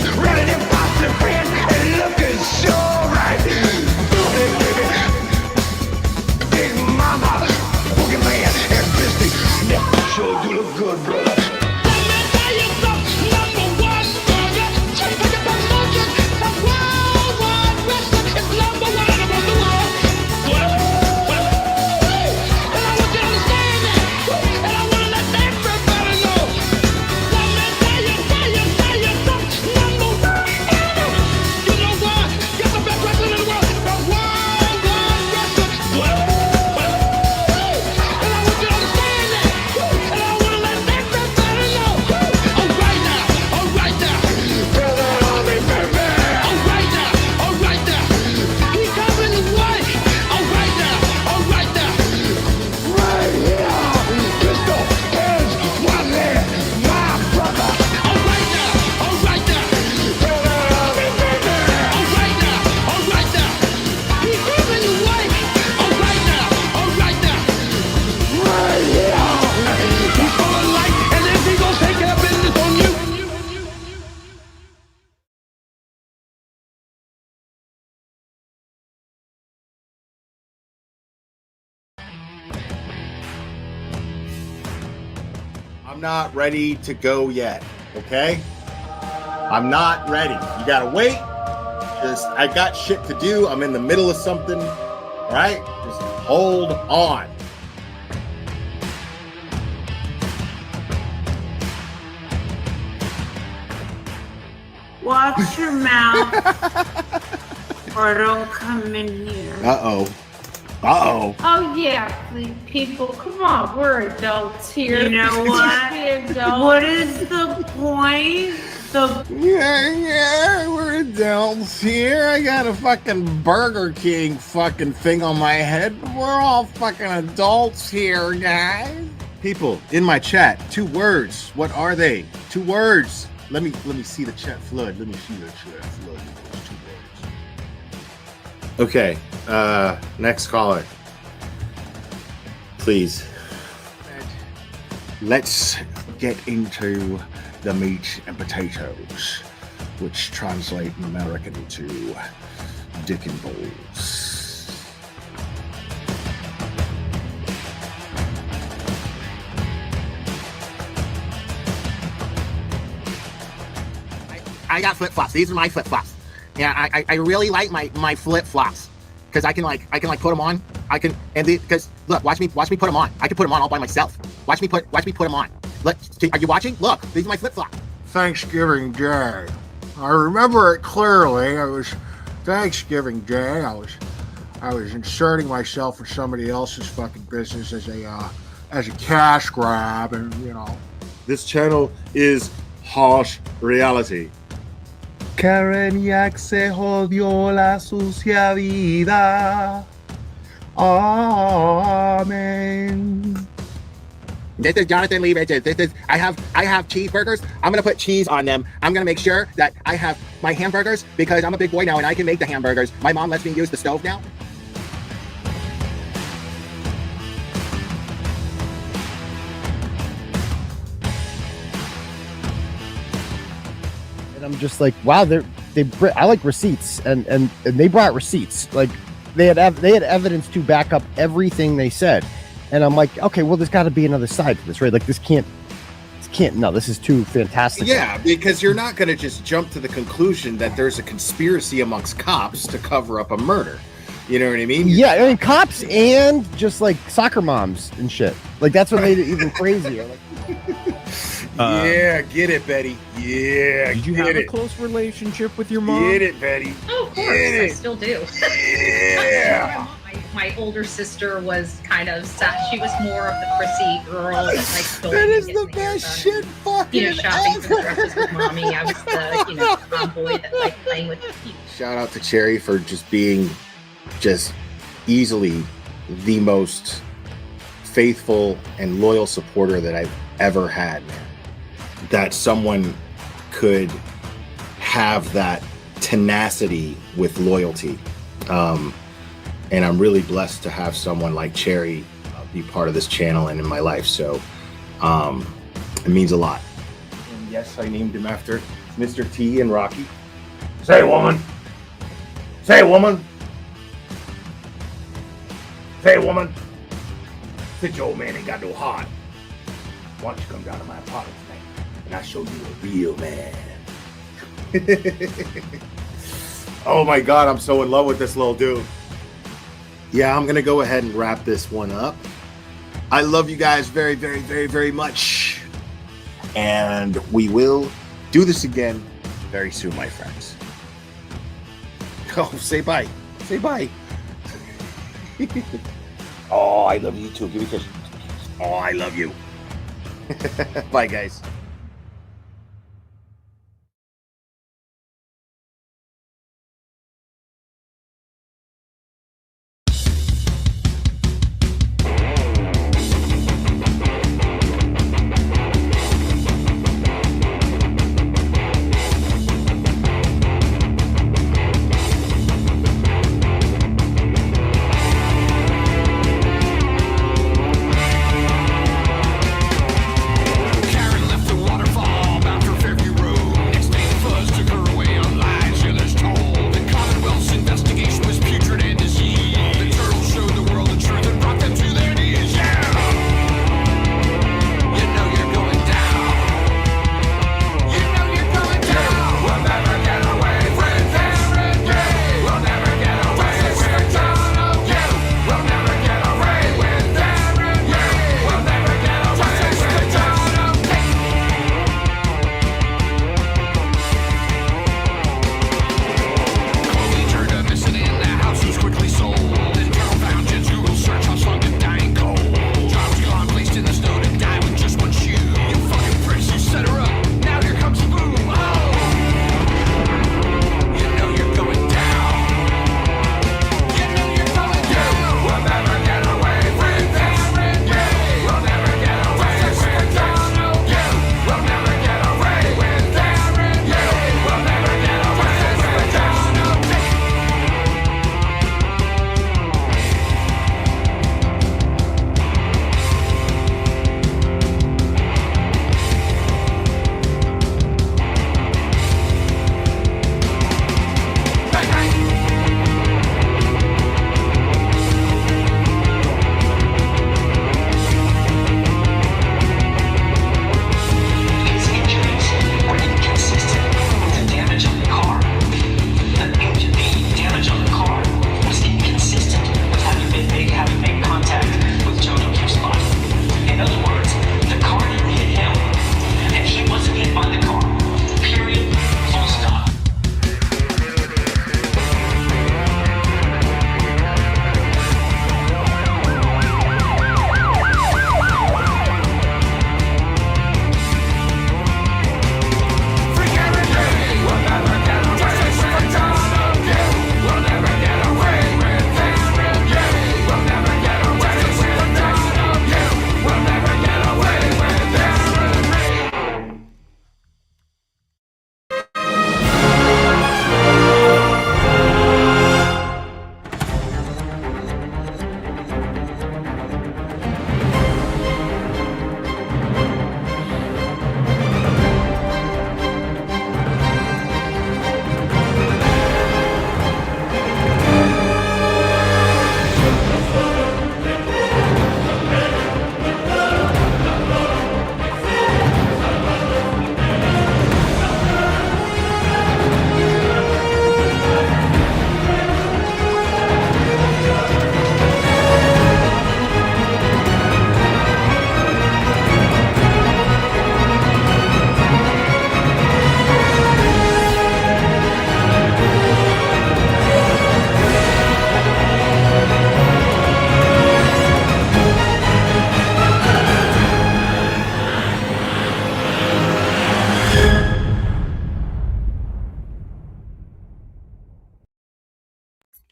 running in Boston, friend, and looking so right. Hey, baby, Big Mama, Boogeyman, and Bisty, yeah, sure do look good, brother. I'm not ready to go yet, okay? I'm not ready. You gotta wait. I got shit to do. I'm in the middle of something, all right? Just hold on. Watch your mouth or don't come in here. Uh-oh. Uh-oh. Oh, yeah, people, come on, we're adults here. You know what? What is the point? Yeah, we're adults here. I got a fucking Burger King fucking thing on my head. We're all fucking adults here, guys. People, in my chat, 2 words. What are they? 2 words. Let me see the chat flood. Let me see the chat flood. 2 words. Okay, next caller. Please. Let's get into the meat and potatoes, which translate in American to dick and balls. I got flip-flops. These are my flip-flops. Yeah, I really like my flip-flops because I can put them on. Because look, watch me put them on. I can put them on all by myself. Watch me put them on. Look, are you watching? Look, these are my flip-flops. Thanksgiving Day. I remember it clearly. It was Thanksgiving Day. I was inserting myself in somebody else's fucking business as a cash grab, and you know. This channel is harsh reality. Karen Yak se jodió la sucia vida. Amen. This is Jonathan Lee Riches. I have cheeseburgers. I'm gonna put cheese on them. I'm gonna make sure that I have my hamburgers because I'm a big boy now and I can make the hamburgers. My mom lets me use the stove now. And I'm just like, wow, I like receipts, and they brought receipts. Like they had evidence to back up everything they said. And I'm like, okay, well, there's got to be another side to this, right? Like this can't. No, this is too fantastic. Yeah, because you're not going to just jump to the conclusion that there's a conspiracy amongst cops to cover up a murder. You know what I mean? Yeah, I mean, cops and just like soccer moms and shit. Like that's what made it even crazier. Like, yeah, get it, Betty. Yeah, did you have a close relationship with your mom? Get it, Betty. Oh, of course, I still do. Yeah. My older sister was kind of sad. She was more of the prissy girl that likes going. That is the best shit fucking shopping for dresses with mommy. I was the tomboy that liked playing with the feet. Shout out to Cherry for just being easily the most faithful and loyal supporter that I've ever had. That someone could have that tenacity with loyalty. And I'm really blessed to have someone like Cherry be part of this channel and in my life. So it means a lot. Yes, I named him after Mr. T and Rocky. Say, woman. Say, woman. Say, woman. Since your old man ain't got no heart, why don't you come down to my apartment tonight and I'll show you a real man. Oh my God, I'm so in love with this little dude. Yeah, I'm going to go ahead and wrap this one up. I love you guys very, very, very, very much. And we will do this again very soon, my friends. Oh, say bye. Say bye. Oh, I love you too. Give me a kiss. Oh, I love you. Bye, guys.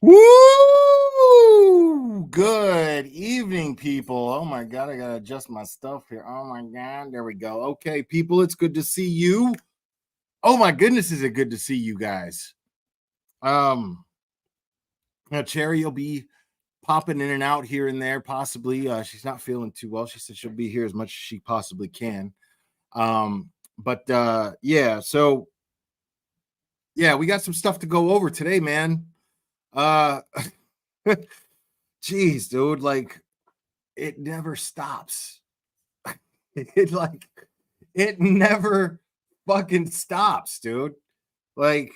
Woo! Good evening, people. Oh my God, I gotta adjust my stuff here. Oh my God, there we go. Okay, people, it's good to see you. Oh my goodness, is it good to see you guys? Now Cherry will be popping in and out here and there, possibly. She's not feeling too well. She said she'll be here as much as she possibly can. But yeah, so yeah, we got some stuff to go over today, man. Uh Jeez, dude, like it never stops. It like it never fucking stops, dude. Like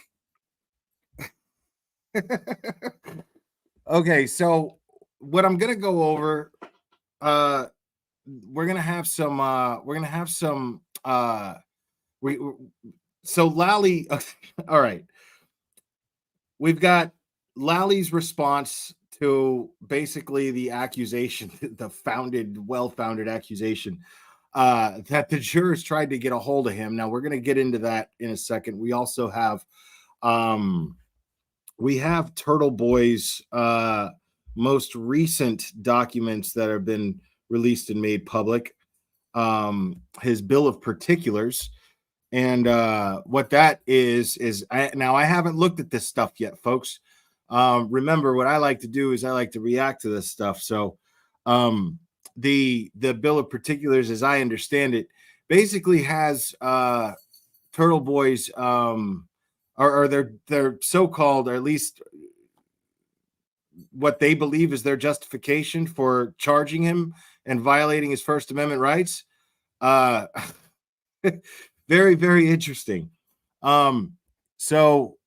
okay, so what I'm gonna go over, uh we're gonna have some we so Lally all right. We've got Lally's response to basically the accusation, the well-founded accusation that the jurors tried to get a hold of him. Now we're going to get into that in a second. We also have Turtle Boy's most recent documents that have been released and made public. His bill of particulars. And what that is now I haven't looked at this stuff yet, folks. Remember, what I like to do is I like to react to this stuff. So the bill of particulars, as I understand it, basically has Turtle Boys or their so-called, or at least what they believe is their justification for charging him and violating his First Amendment rights. Very, very interesting. So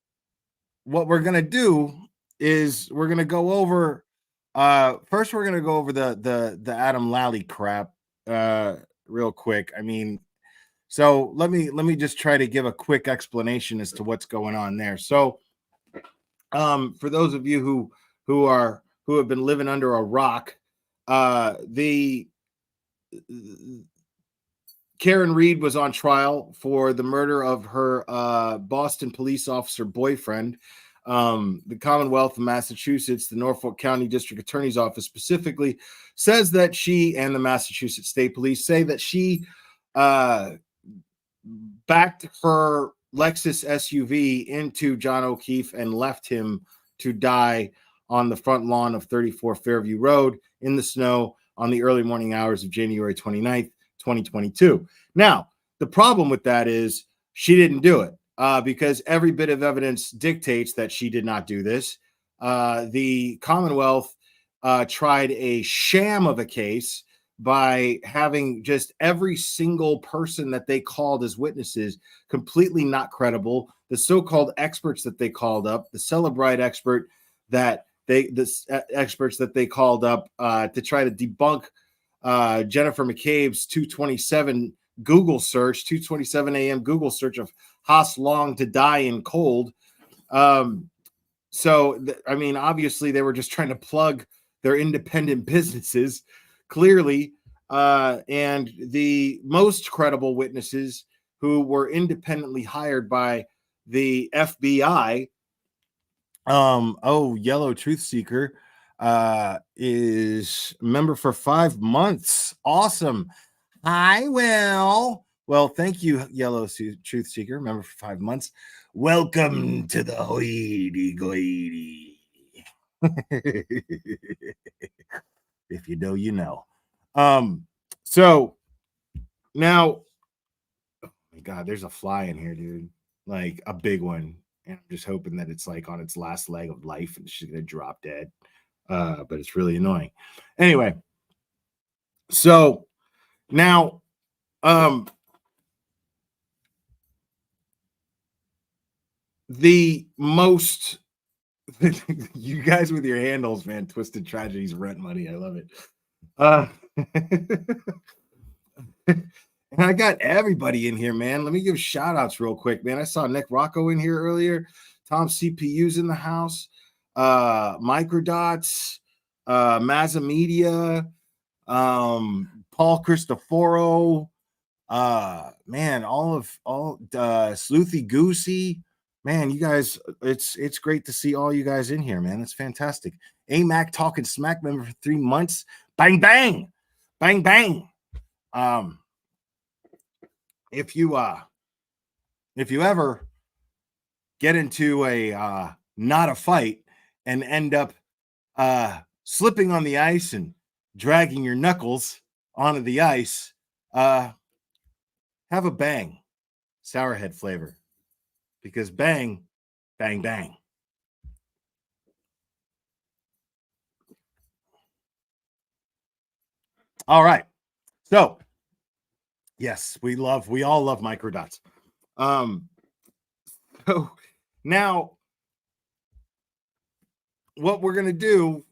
what we're gonna do is we're gonna go over first we're gonna go over the Adam Lally crap real quick. I mean, so let me just try to give a quick explanation as to what's going on there. So for those of you who have been living under a rock, the Karen Reed was on trial for the murder of her Boston police officer boyfriend. The Commonwealth of Massachusetts, the Norfolk County District Attorney's Office specifically, says that she and the Massachusetts State Police say that she backed her Lexus SUV into John O'Keefe and left him to die on the front lawn of 34 Fairview Road in the snow on the early morning hours of January 29th, 2022. Now, the problem with that is she didn't do it because every bit of evidence dictates that she did not do this. The Commonwealth tried a sham of a case by having just every single person that they called as witnesses completely not credible. The so-called experts that they called up, the Celebrite expert that experts that they called up to try to debunk Jennifer McCabe's 227 Google search, 2:27 a.m. Google search of Haas Long to die in cold. I mean, obviously they were just trying to plug their independent businesses, clearly. And the most credible witnesses who were independently hired by the FBI, Yellow Truth Seeker, is a member for 5 months. Awesome. Hi, Will. Well, thank you, Yellow Truth Seeker, member for 5 months. Welcome to the hoity-goity. If you know, you know. So now, oh my God, there's a fly in here, dude. Like a big one. And I'm just hoping that it's like on its last leg of life and she's gonna drop dead. But it's really annoying. Anyway, so now the most you guys with your handles, man, Twisted Tragedies, Rent Money. I love it. And I got everybody in here, man. Let me give shout outs real quick, man. I saw Nick Rocco in here earlier. Tom CPU's in the house. Microdots, Mazza Media, Paul Cristoforo, man, all Sleuthy Goosey. Man, you guys, it's great to see all you guys in here, man. It's fantastic. AMAC talking smack member for 3 months. Bang, bang, bang, bang. If you ever get into a not a fight and end up slipping on the ice and dragging your knuckles onto the ice, have a bang. Sourhead flavor. Because bang, bang, bang. All right. So, yes, we all love microdots. So now what we're gonna do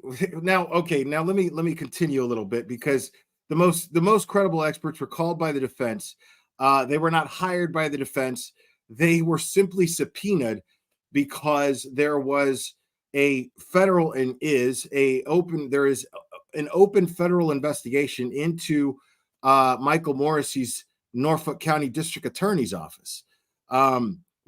now, okay, now let me continue a little bit because the most credible experts were called by the defense. They were not hired by the defense. They were simply subpoenaed because there was a federal and is a open there is an open federal investigation into Michael Morrissey's Norfolk County District Attorney's office.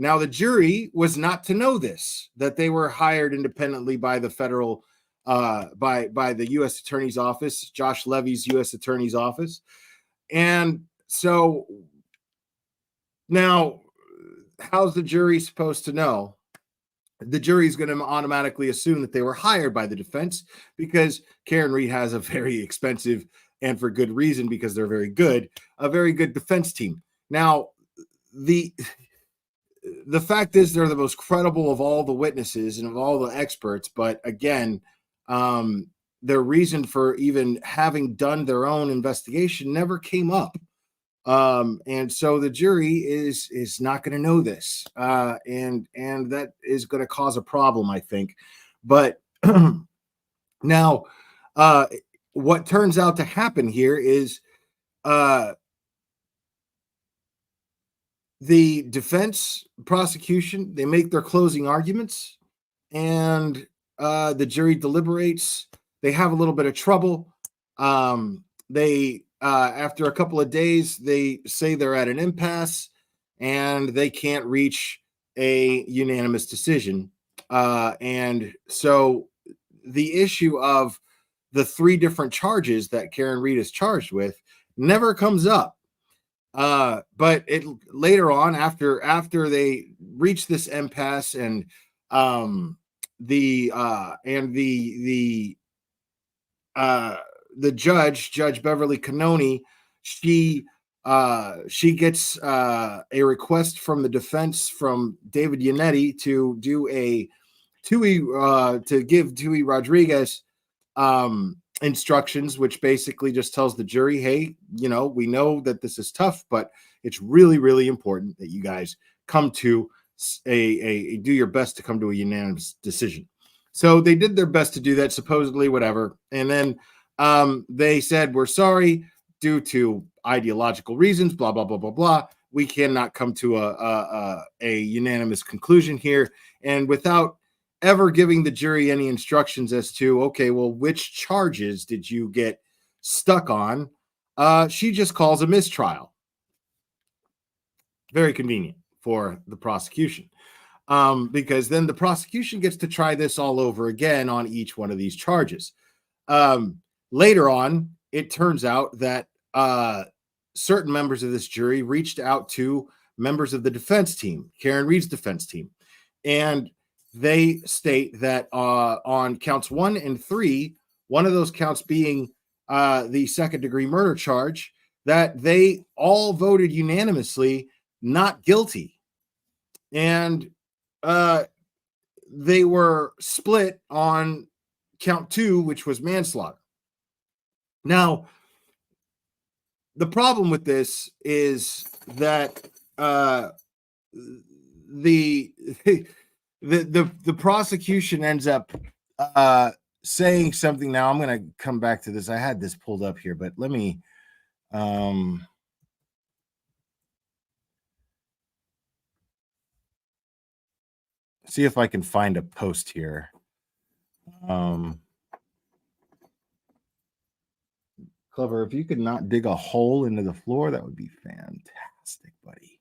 Now, the jury was not to know this, that they were hired independently by the federal, by the U.S. Attorney's Office, Josh Levy's U.S. Attorney's Office. And so now, how's the jury supposed to know? The jury is going to automatically assume that they were hired by the defense because Karen Reed has a very expensive, and for good reason, because they're very good, a very good defense team. Now, the fact is they're the most credible of all the witnesses and of all the experts, but again, their reason for even having done their own investigation never came up. And so the jury is not going to know this, and that is going to cause a problem, I think. But now, what turns out to happen here is the defense, prosecution, they make their closing arguments, and the jury deliberates. They have a little bit of trouble. They after a couple of days, they say they're at an impasse and they can't reach a unanimous decision. And so the issue of the 3 different charges that Karen Reed is charged with never comes up. But it later on, after they reach this impasse, and the Judge Beverly Cannoni, she gets a request from the defense from David Yannetti to do a to give Tui Rodriguez instructions, which basically just tells the jury, hey, we know that this is tough, but it's really, really important that you guys come to do your best to come to a unanimous decision. So they did their best to do that, supposedly, whatever. And then they said, we're sorry, due to ideological reasons, blah, blah, blah, blah, blah. We cannot come to a unanimous conclusion here. And without ever giving the jury any instructions as to, okay, well, which charges did you get stuck on? She just calls a mistrial. Very convenient for the prosecution, because then the prosecution gets to try this all over again on each one of these charges. Later on, it turns out that certain members of this jury reached out to members of the defense team, Karen Reed's defense team, and they state that on counts 1 and 3, one of those counts being the second-degree murder charge, that they all voted unanimously not guilty. And they were split on count 2, which was manslaughter. Now, the problem with this is that the prosecution ends up saying something. Now I'm going to come back to this. I had this pulled up here, but let me see if I can find a post here. Clever, if you could not dig a hole into the floor, that would be fantastic, buddy.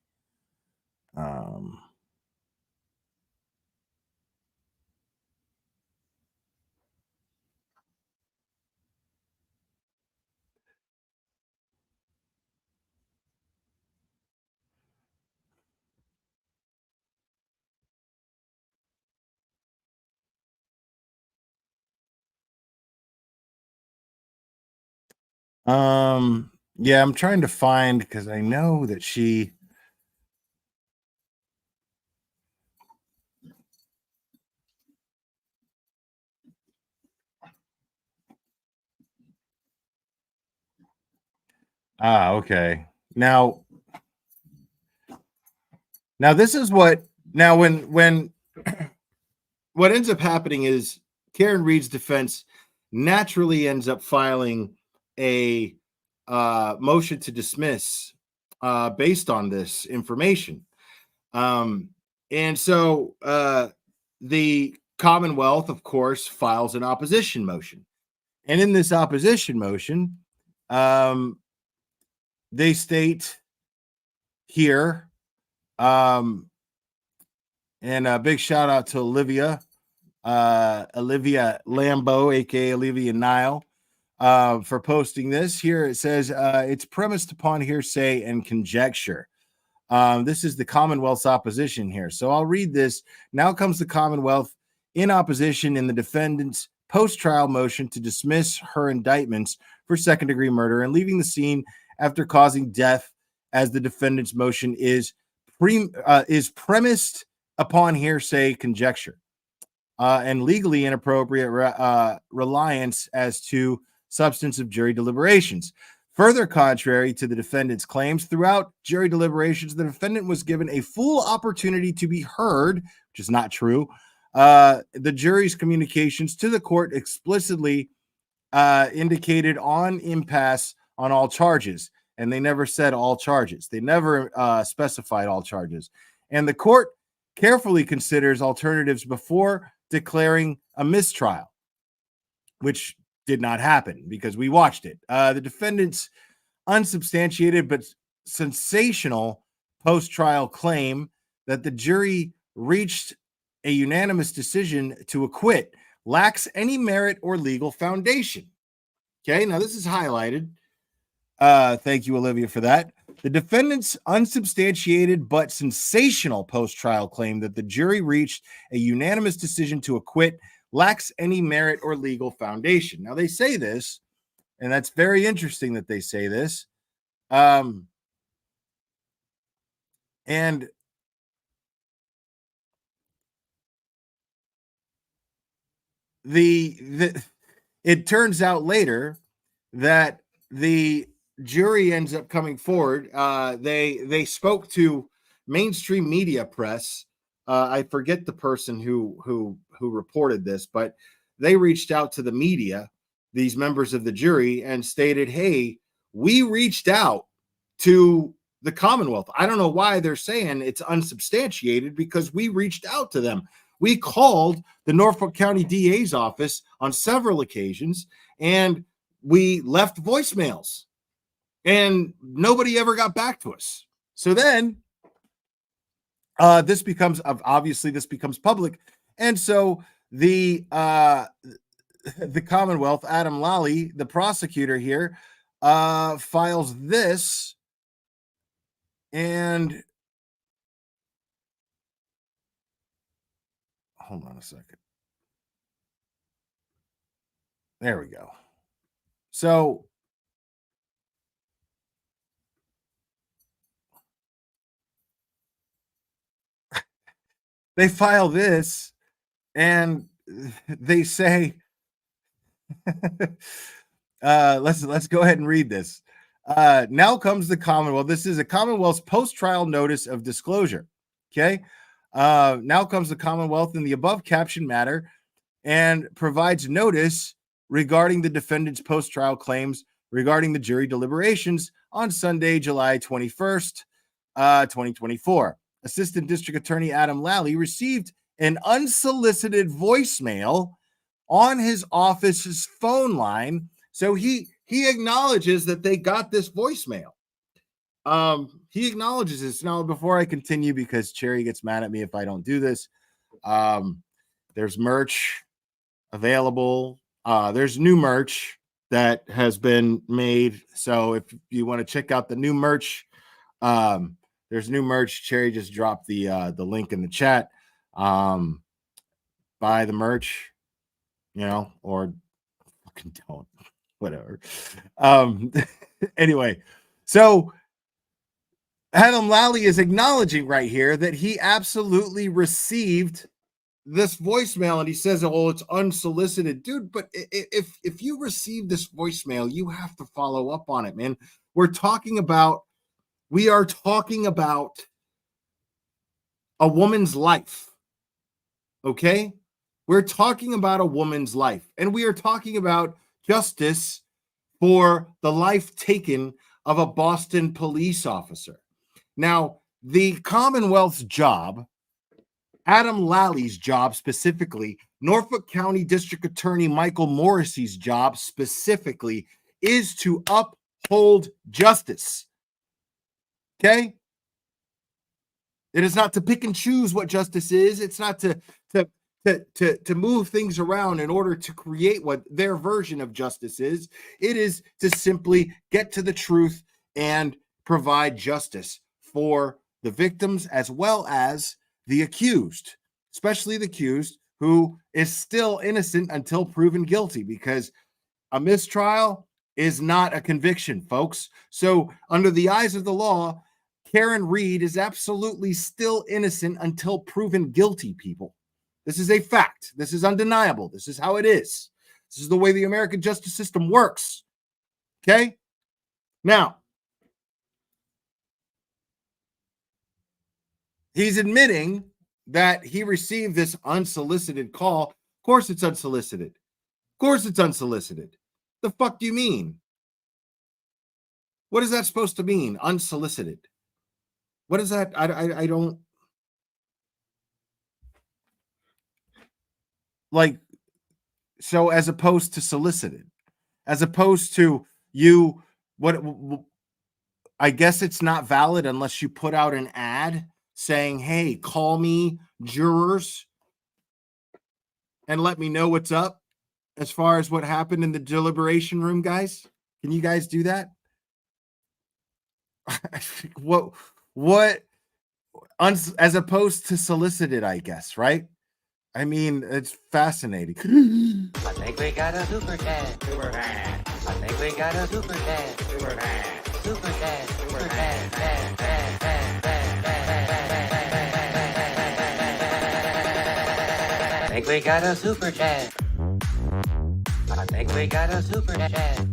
Yeah, I'm trying to find, because I know that she Okay. Now this is what when what ends up happening is Karen Reed's defense naturally ends up filing a motion to dismiss based on this information. And so the Commonwealth, of course, files an opposition motion. And in this opposition motion, they state here, and a big shout out to Olivia Lambeau, aka Olivia Nile, for posting this. Here it says it's premised upon hearsay and conjecture. This is the Commonwealth's opposition here. So I'll read this. Now comes the Commonwealth in opposition in the defendant's post-trial motion to dismiss her indictments for second-degree murder and leaving the scene after causing death, as the defendant's motion is premised upon hearsay conjecture and legally inappropriate reliance as to substance of jury deliberations. Further, contrary to the defendant's claims, throughout jury deliberations, the defendant was given a full opportunity to be heard, which is not true. The jury's communications to the court explicitly indicated on impasse on all charges, and they never said all charges. They never specified all charges. And the court carefully considers alternatives before declaring a mistrial, which did not happen because we watched it. The defendant's unsubstantiated but sensational post-trial claim that the jury reached a unanimous decision to acquit lacks any merit or legal foundation. Okay, now this is highlighted. Thank you, Olivia, for that. The defendant's unsubstantiated but sensational post-trial claim that the jury reached a unanimous decision to acquit lacks any merit or legal foundation. Now, they say this, and that's very interesting that they say this. And it turns out later that the jury ends up coming forward. They spoke to mainstream media press. I forget the person who reported this, but they reached out to the media, these members of the jury, and stated, "Hey, we reached out to the Commonwealth." I don't know why they're saying it's unsubstantiated, because we reached out to them. We called the Norfolk County DA's office on several occasions, and we left voicemails, and nobody ever got back to us. So then this becomes public. And so the Commonwealth, Adam Lally, the prosecutor here, files this, and hold on a second. There we go. So they file this, and they say, let's go ahead and read this. Now comes the Commonwealth. This is a Commonwealth's post-trial notice of disclosure. Okay. Now comes the Commonwealth in the above captioned matter and provides notice regarding the defendant's post-trial claims regarding the jury deliberations on Sunday, July 21st, 2024. Assistant District Attorney Adam Lally received an unsolicited voicemail on his office's phone line. So he acknowledges that they got this voicemail. He acknowledges this. Now, before I continue, because Cherry gets mad at me if I don't do this, there's merch available. There's new merch that has been made. So if you want to check out the new merch, there's new merch. Cherry just dropped the link in the chat. Buy the merch, or fucking don't. Whatever. Anyway, so Adam Lally is acknowledging right here that he absolutely received this voicemail, and he says, "Oh, it's unsolicited." Dude, but if you receive this voicemail, you have to follow up on it, man. we are talking about a woman's life. Okay? We're talking about a woman's life, and we are talking about justice for the life taken of a Boston police officer. Now, the Commonwealth's job, Adam Lally's job specifically, Norfolk County District Attorney Michael Morrissey's job specifically, is to uphold justice. Okay? It is not to pick and choose what justice is. It's not to move things around in order to create what their version of justice is. It is to simply get to the truth and provide justice for the victims as well as the accused, especially the accused who is still innocent until proven guilty, because a mistrial is not a conviction, folks. So under the eyes of the law, Karen Reed is absolutely still innocent until proven guilty, people. This is a fact. This is undeniable. This is how it is. This is the way the American justice system works. Okay? Now, he's admitting that he received this unsolicited call. Of course it's unsolicited. Of course it's unsolicited. The fuck do you mean? What is that supposed to mean? Unsolicited. What is that? I don't like. So as opposed to solicited, as opposed to you, what? I guess it's not valid unless you put out an ad saying, "Hey, call me jurors and let me know what's up as far as what happened in the deliberation room, guys." Can you guys do that? What as opposed to solicited, I guess, right? I mean, it's fascinating. I think we got a super chat. Super chat. I think we got a super chat. Super chat. Super chat. Super chat. I think we got a super chat. I think we got a super chat.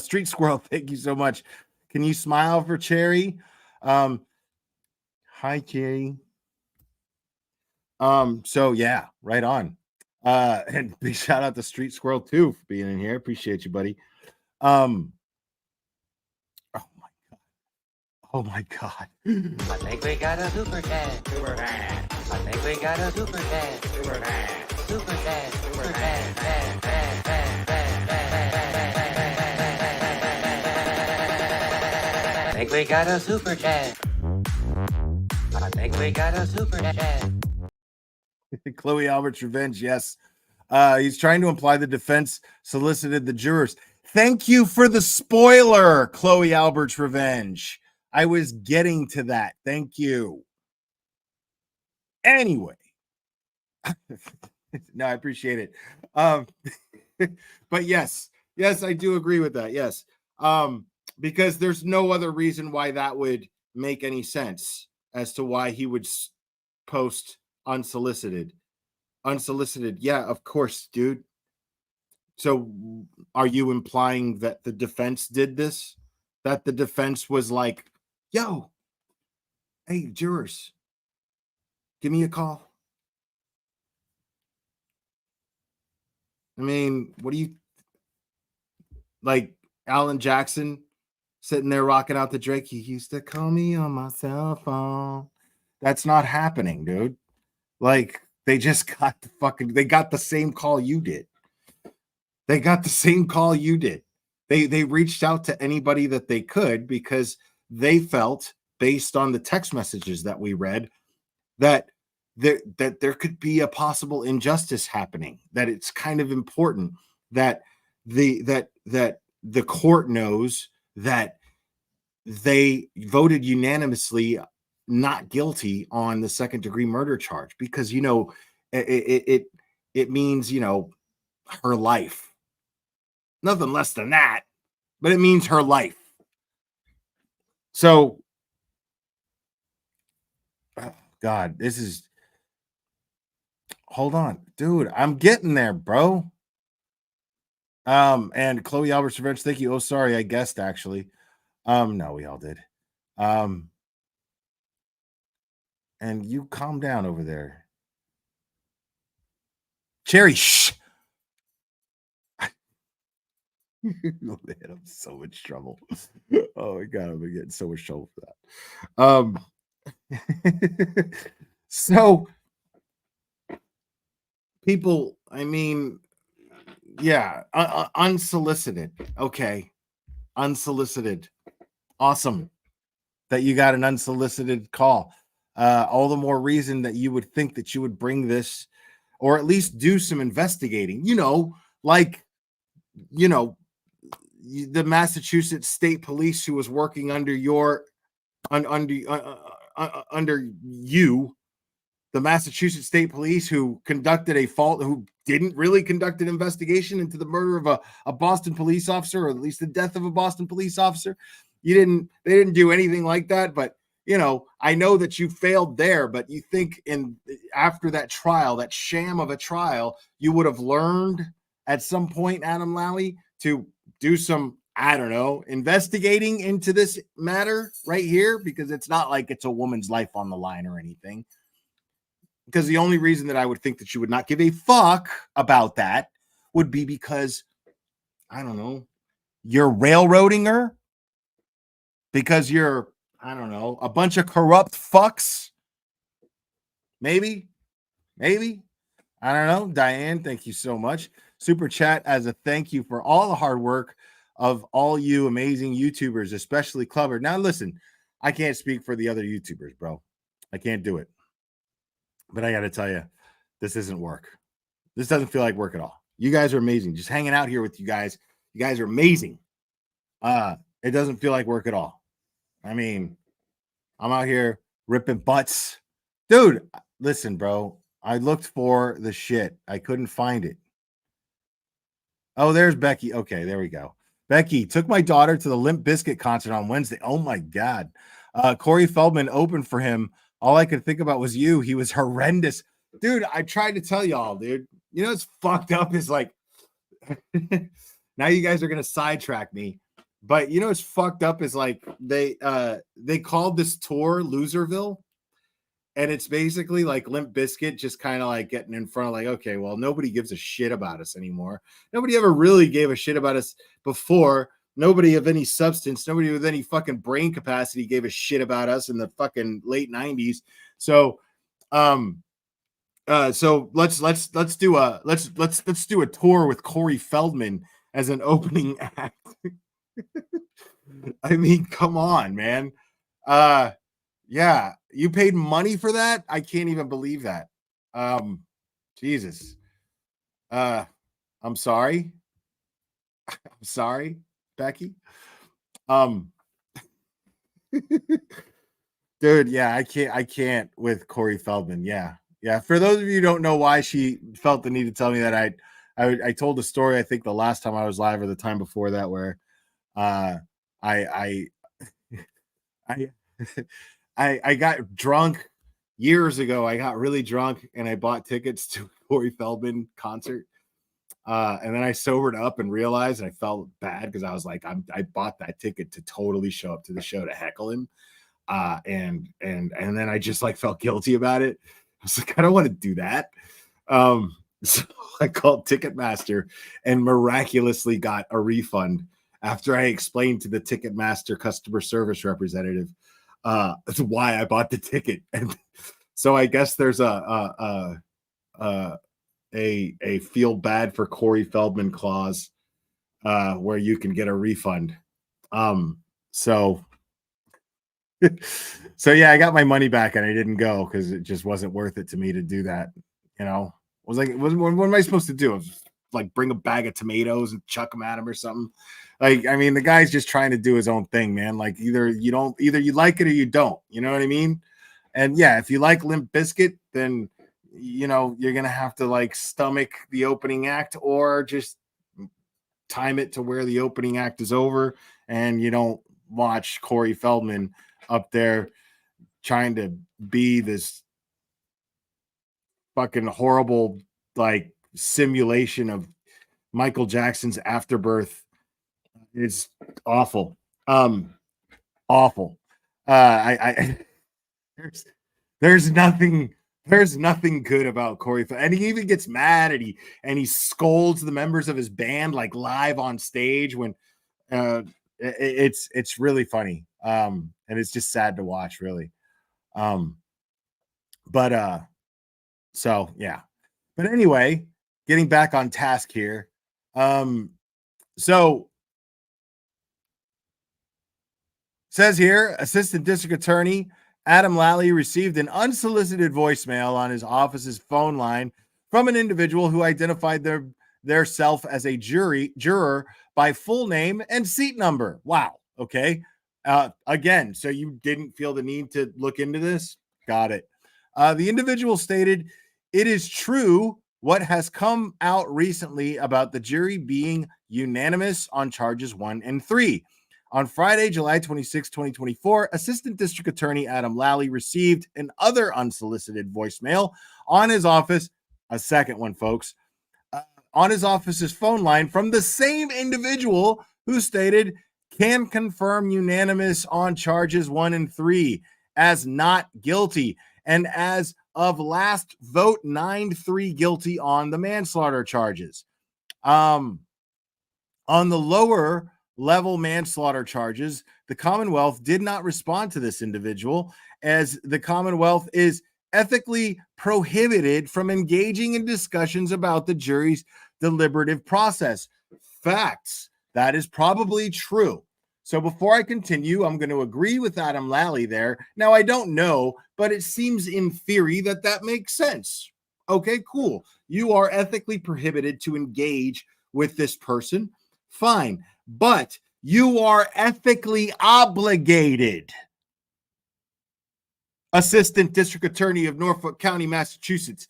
Street Squirrel, thank you so much. Can you smile for Cherry? Hi, Cherry. So yeah, right on. And big shout out to Street Squirrel too for being in here. Appreciate you, buddy. Oh my god. I think we got a super chat. Super chat. I think we got a super chat. Super chat. Super chat. Super chat. I think we got a super chat. I think we got a super chat. Chloe Albert's revenge, yes. He's trying to imply the defense solicited the jurors. Thank you for the spoiler, Chloe Albert's revenge. I was getting to that. Thank you. Anyway. No, I appreciate it. But yes, I do agree with that. Yes. Because there's no other reason why that would make any sense as to why he would post unsolicited. Yeah, of course, dude. So are you implying that the defense did this? That the defense was like, yo, hey, jurors, give me a call. I mean, what do you like Alan Jackson sitting there rocking out the Drake? He used to call me on my cell phone. That's not happening, dude. Like, they just got they got the same call you did. They got the same call you did. They reached out to anybody that they could because they felt, based on the text messages that we read, that there could be a possible injustice happening, that it's kind of important that the court knows that they voted unanimously not guilty on the second degree murder charge, because it means her life. Nothing less than that, but it means her life. So, God, this is. Hold on, dude. I'm getting there, bro. And Chloe Alberts Revenge, thank you. Oh, sorry, I guessed actually. No, we all did. And you calm down over there. Cherry, shh. Oh, man, I'm so much trouble. Oh my god, I'm gonna get in so much trouble for that. So people, I mean, yeah, unsolicited. Okay, unsolicited. Awesome that you got an unsolicited call. All the more reason that you would think that you would bring this, or at least do some investigating. Like, you know, the Massachusetts State Police who was working under under you, the Massachusetts State Police who who didn't really conduct an investigation into the murder of a Boston police officer, or at least the death of a Boston police officer. They didn't do anything like that, but I know that you failed there, but you think after that trial, that sham of a trial, you would have learned at some point, Adam Lally, to do some, I don't know, investigating into this matter right here, because it's not like it's a woman's life on the line or anything. Because the only reason that I would think that you would not give a fuck about that would be because, I don't know, you're railroading her, because you're, I don't know, a bunch of corrupt fucks. Maybe. I don't know. Diane, thank you so much. Super chat as a thank you for all the hard work of all you amazing YouTubers, especially Clubber. Now, listen, I can't speak for the other YouTubers, bro. I can't do it. But I got to tell you, this isn't work. This doesn't feel like work at all. You guys are amazing. Just hanging out here with you guys. You guys are amazing. It doesn't feel like work at all. I mean, I'm out here ripping butts. Dude, listen, bro. I looked for the shit. I couldn't find it. Oh, there's Becky. Okay, there we go. Becky took my daughter to the Limp Bizkit concert on Wednesday. Oh my God. Corey Feldman opened for him. All I could think about was you. He was horrendous. Dude, I tried to tell y'all, dude. It's fucked up is like, now you guys are going to sidetrack me. But what's fucked up is like they called this tour Loserville. And it's basically like Limp Bizkit just kind of like getting in front of like, okay, well, nobody gives a shit about us anymore. Nobody ever really gave a shit about us before. Nobody of any substance, nobody with any fucking brain capacity gave a shit about us in the fucking late 90s. So so let's do a tour with Corey Feldman as an opening act. I mean, come on, man. Yeah, you paid money for that? I can't even believe that. Jesus. I'm sorry. I'm sorry, Becky. Dude, yeah, I can't with Corey Feldman. Yeah. Yeah. For those of you who don't know why she felt the need to tell me that, I told a story, I think the last time I was live or the time before that, where I I got drunk years ago. I got really drunk and I bought tickets to a Corey Feldman concert. And then I sobered up and realized, and I felt bad because I was like, I bought that ticket to totally show up to the show to heckle him. And then I just like felt guilty about it. I was like, I don't want to do that. So I called Ticketmaster and miraculously got a after I explained to the Ticketmaster customer service representative why I bought the ticket. And so I guess there's a feel bad for Corey Feldman clause where you can get a refund. So yeah, I got my money back and I didn't go because it just wasn't worth it to me to do that. I was like, what am I supposed to do? I was like, bring a bag of tomatoes and chuck them at him or something. Like, I mean, the guy's just trying to do his own thing, man. Like either you like it or you don't, you know what I mean? And yeah, if you like Limp Bizkit, then you're gonna have to like stomach the opening act or just time it to where the opening act is over and you don't watch Corey Feldman up there trying to be this fucking horrible like simulation of Michael Jackson's Afterbirth is awful. Awful. I there's nothing good about Corey, and he even gets mad and he scolds the members of his band like live on stage when it's really funny. And it's just sad to watch, really. But so yeah. But anyway, getting back on task here. So says here, Assistant District Attorney Adam Lally received an unsolicited voicemail on his office's phone line from an individual who identified their self as a juror by full name and seat number. Wow. Okay. Again, so you didn't feel the need to look into this? Got it. The individual stated, "It is true what has come out recently about the jury being unanimous on charges 1 and 3. On Friday, July 26, 2024, Assistant District Attorney Adam Lally received an other unsolicited voicemail on his office, a second one, folks, on his office's phone line from the same individual who stated, can confirm unanimous on charges 1 and 3 as not guilty, and as of last vote 9-3 guilty on the manslaughter charges. On the lower level manslaughter charges, the Commonwealth did not respond to this individual, as the Commonwealth is ethically prohibited from engaging in discussions about the jury's deliberative process. Facts. That is probably true. So before I continue, I'm going to agree with Adam Lally there. Now, I don't know, but it seems in theory that makes sense. Okay, cool. You are ethically prohibited to engage with this person. Fine. But you are ethically obligated. Assistant District Attorney of Norfolk County, Massachusetts.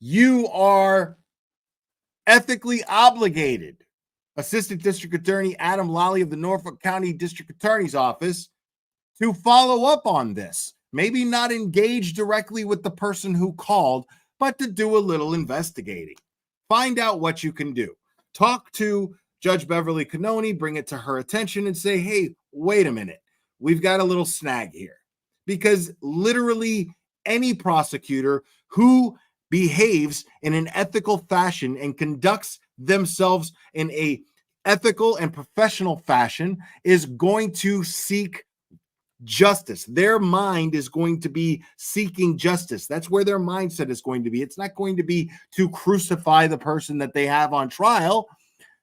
You are ethically obligated. Assistant District Attorney Adam Lally of the Norfolk County District Attorney's Office to follow up on this. Maybe not engage directly with the person who called, but to do a little investigating. Find out what you can do. Talk to Judge Beverly Cannoni, bring it to her attention and say, hey, wait a minute. We've got a little snag here. Because literally any prosecutor who behaves in an ethical fashion and conducts themselves in a ethical and professional fashion is going to seek justice. Their mind is going to be seeking justice. That's where their mindset is going to be. It's not going to be to crucify the person that they have on trial.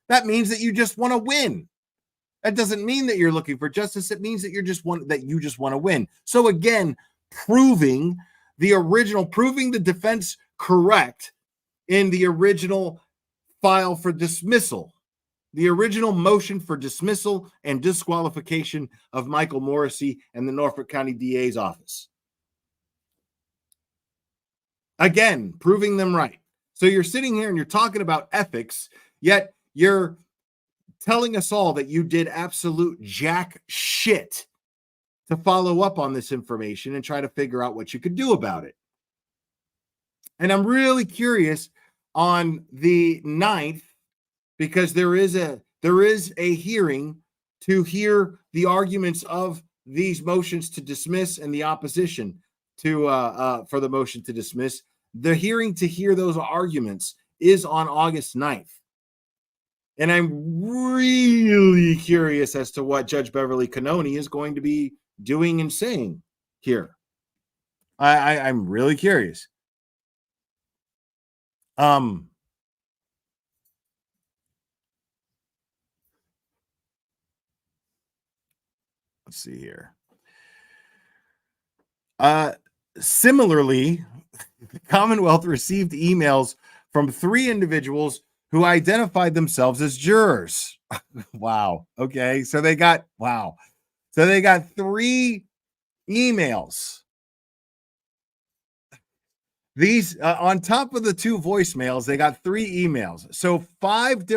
That means that you just want to win. That doesn't mean that you're looking for justice. It means that you just want to win. So again, proving the defense correct in the original file for dismissal, the original motion for dismissal and disqualification of Michael Morrissey and the Norfolk County DA's office. Again, proving them right. So you're sitting here and you're talking about ethics, yet you're telling us all that you did absolute jack shit to follow up on this information and try to figure out what you could do about it. And I'm really curious on the 9th, because there is a hearing to hear the arguments of these motions to dismiss and the opposition to for the motion to dismiss. The hearing to hear those arguments is on August 9th. And I'm really curious as to what Judge Beverly Cannoni is going to be doing and saying here. I'm really curious. Let's see here. Similarly, the Commonwealth received emails from 3 individuals who identified themselves as jurors. Wow. Okay. So they got 3 emails. These on top of the 2 voicemails, they got 3 emails. So 5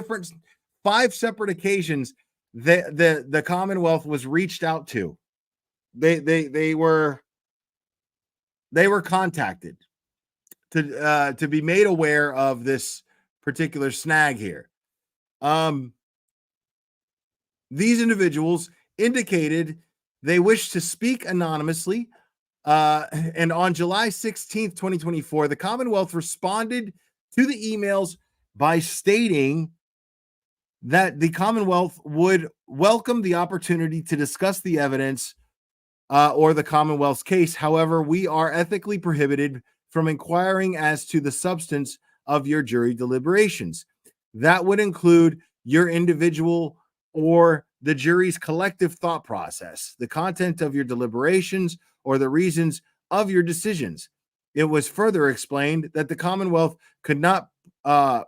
separate occasions the Commonwealth was reached out to. They were contacted to be made aware of this particular snag here. These individuals indicated they wish to speak anonymously. And on July 16th, 2024, the Commonwealth responded to the emails by stating that the Commonwealth would welcome the opportunity to discuss the evidence or the Commonwealth's case. However, we are ethically prohibited from inquiring as to the substance of your jury deliberations. That would include your individual or the jury's collective thought process, the content of your deliberations, or the reasons of your decisions. It was further explained that the Commonwealth could not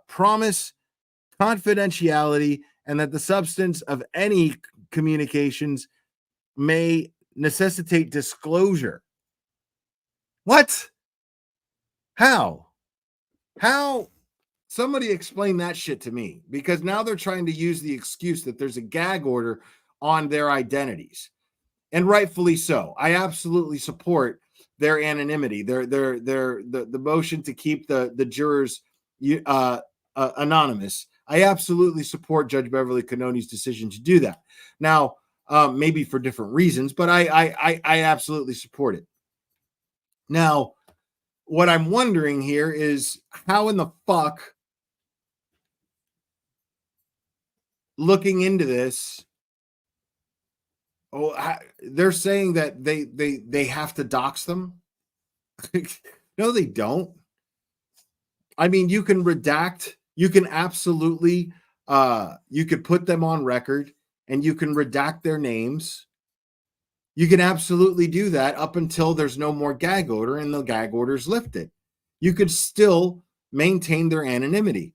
promise confidentiality and that the substance of any communications may necessitate disclosure. What? How? Somebody explain that shit to me, because now they're trying to use the excuse that there's a gag order on their identities, and rightfully so. I absolutely support their anonymity, the motion to keep the jurors anonymous. I absolutely support Judge Beverly Cannoni's decision to do that. Now, maybe for different reasons, but I absolutely support it. Now, what I'm wondering here is how in the fuck, looking into this, they're saying that they have to dox them. No, they don't. I mean, you can redact, you can absolutely you could put them on record and you can redact their names. You can absolutely do that up until there's no more gag order and the gag order is lifted. You could still maintain their anonymity.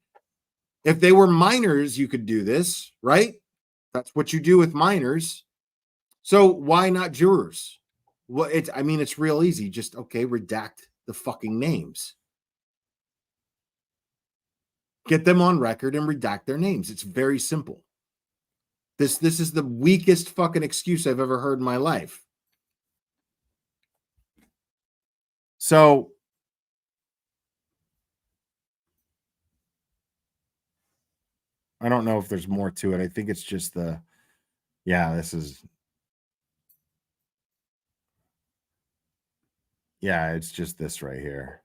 If they were minors, you could do this, right? That's what you do with minors. So why not jurors? Well, it's real easy. Just, okay, redact the fucking names. Get them on record and redact their names. It's very simple. This is the weakest fucking excuse I've ever heard in my life. So I don't know if there's more to it. I think it's just it's just this right here.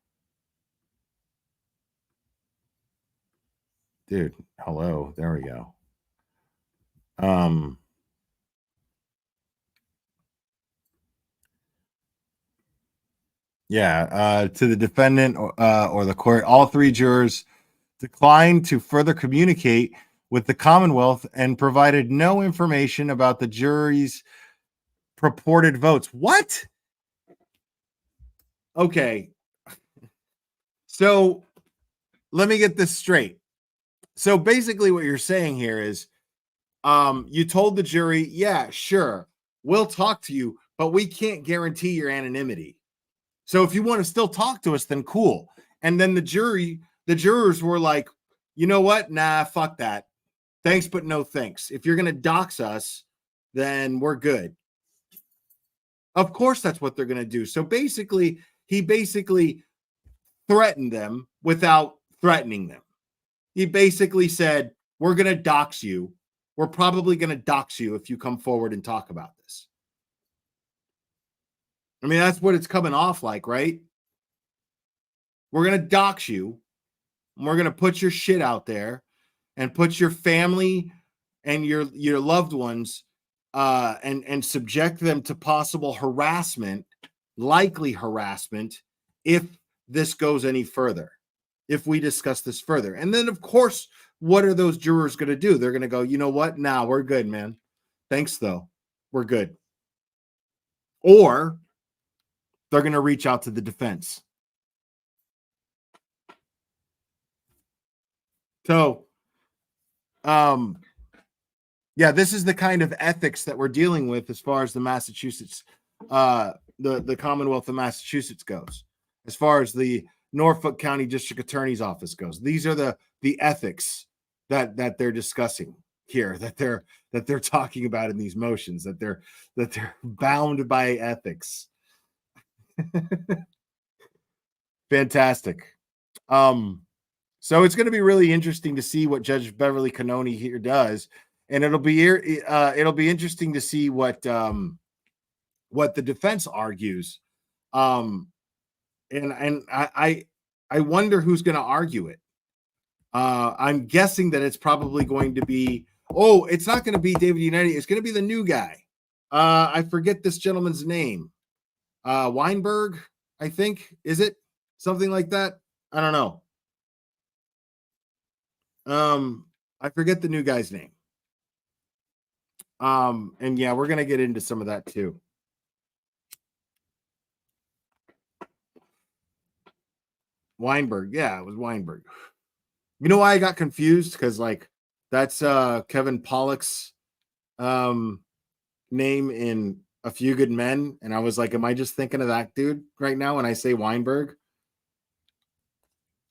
Dude, hello. There we go. To the defendant or the court, all three jurors declined to further communicate with the Commonwealth and provided no information about the jury's purported votes. What? Okay. So let me get this straight. So basically what you're saying here is you told the jury, yeah, sure, we'll talk to you, but we can't guarantee your anonymity. So if you want to still talk to us, then cool. And then the jurors were like, you know what? Nah, fuck that. Thanks, but no thanks. If you're going to dox us, then we're good. Of course, that's what they're going to do. So basically, he threatened them without threatening them. He basically said, we're going to dox you. We're probably going to dox you if you come forward and talk about this. I mean, that's what it's coming off like, right? We're going to dox you. And we're going to put your shit out there and put your family and your loved ones and subject them to possible harassment, likely harassment, if this goes any further, if we discuss this further. And then, of course, what are those jurors going to do? They're going to go, you know what? Nah, we're good, man. Thanks, though. We're good. Or they're going to reach out to the defense. So, this is the kind of ethics that we're dealing with as far as the Massachusetts, the Commonwealth of Massachusetts goes. As far as the Norfolk County District Attorney's Office goes, these are the ethics that they're discussing here, that they're talking about in these motions, that they're bound by ethics. Fantastic. So it's going to be really interesting to see what Judge Beverly Cannoni here does, and it'll be interesting to see what the defense argues. And I wonder who's going to argue it. I'm guessing that it's probably going to be. Oh, it's not going to be David United. It's going to be the new guy. I forget this gentleman's name. Weinberg, I think. Is it something like that? I don't know. I forget the new guy's name. And yeah, we're gonna get into some of that too. Weinberg, yeah, it was Weinberg. You know why I got confused? Because like that's Kevin Pollak's name in A Few Good Men, and I was like, am I just thinking of that dude right now when I say Weinberg?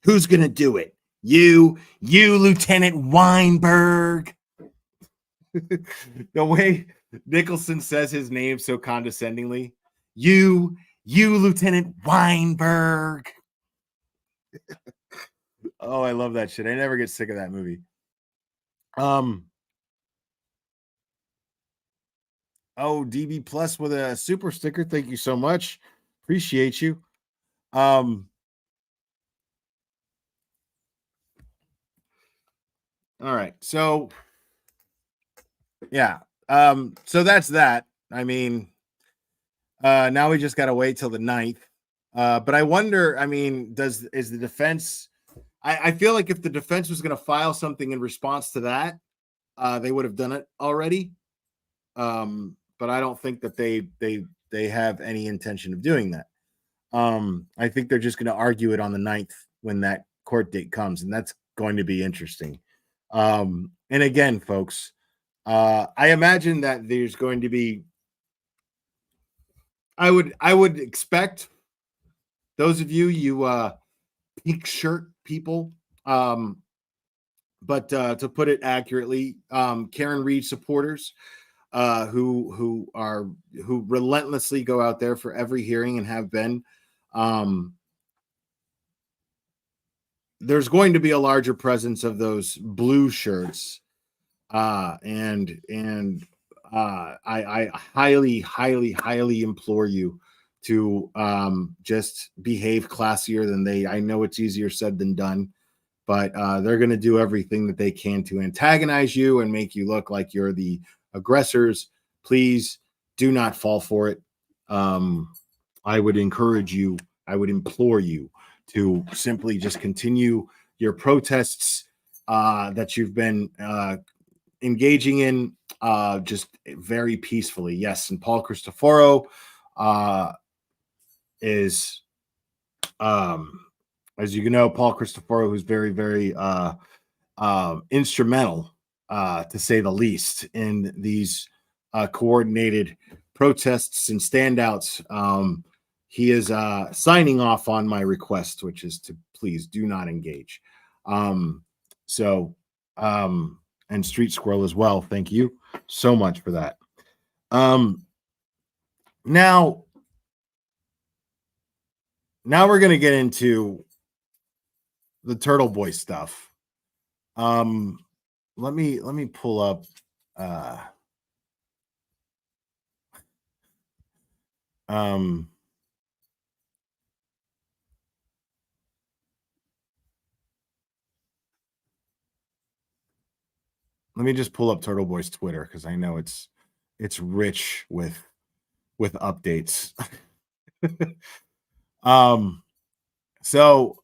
Who's gonna do it? You, Lieutenant Weinberg. The way Nicholson says his name so condescendingly. You, Lieutenant Weinberg. Oh, I love that shit. I never get sick of that movie. Oh, DB Plus with a super sticker. Thank you so much. Appreciate you. All right. So yeah. So that's that. I mean, now we just gotta wait till the 9th. But I wonder, I mean, is the defense I feel like if the defense was gonna file something in response to that, they would have done it already. But I don't think that they have any intention of doing that. I think they're just going to argue it on the 9th when that court date comes, and that's going to be interesting. And again, folks, I imagine that there's going to be. I would expect those of you pink shirt people, but to put it accurately, Karen Reed supporters. Who relentlessly go out there for every hearing and have been. There's going to be a larger presence of those blue shirts, and I highly implore you to just behave classier than they. I know it's easier said than done, but they're going to do everything that they can to antagonize you and make you look like you're the aggressors. Please do not fall for it. I would encourage you, I would implore you to simply just continue your protests that you've been engaging in just very peacefully. Yes, and Paul Cristoforo is, as you know, Paul Cristoforo, who's very, very instrumental, to say the least, in these coordinated protests and standouts. He is signing off on my request, which is to please do not engage. And Street Squirrel as well. Thank you so much for that. Now we're going to get into the Turtleboy stuff. Let me pull up let me just pull up Turtleboy's Twitter because I know it's rich with updates. So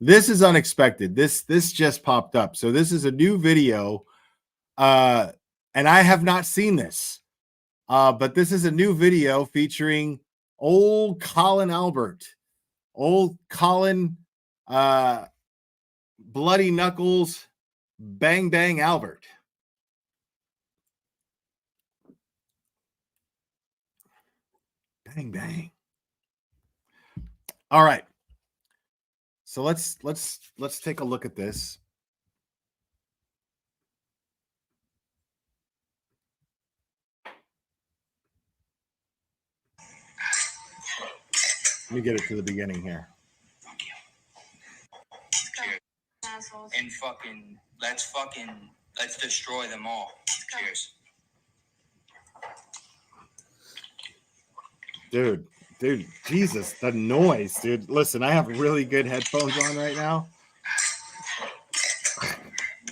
this is unexpected. This just popped up. So this is a new video, and I have not seen this, but this is a new video featuring old Colin Albert, old Colin, Bloody Knuckles, Bang Bang Albert. Bang bang. All right. So let's take a look at this. Let me get it to the beginning here. and let's destroy them all. Cheers. Dude, Jesus, the noise, dude. Listen, I have really good headphones on right now.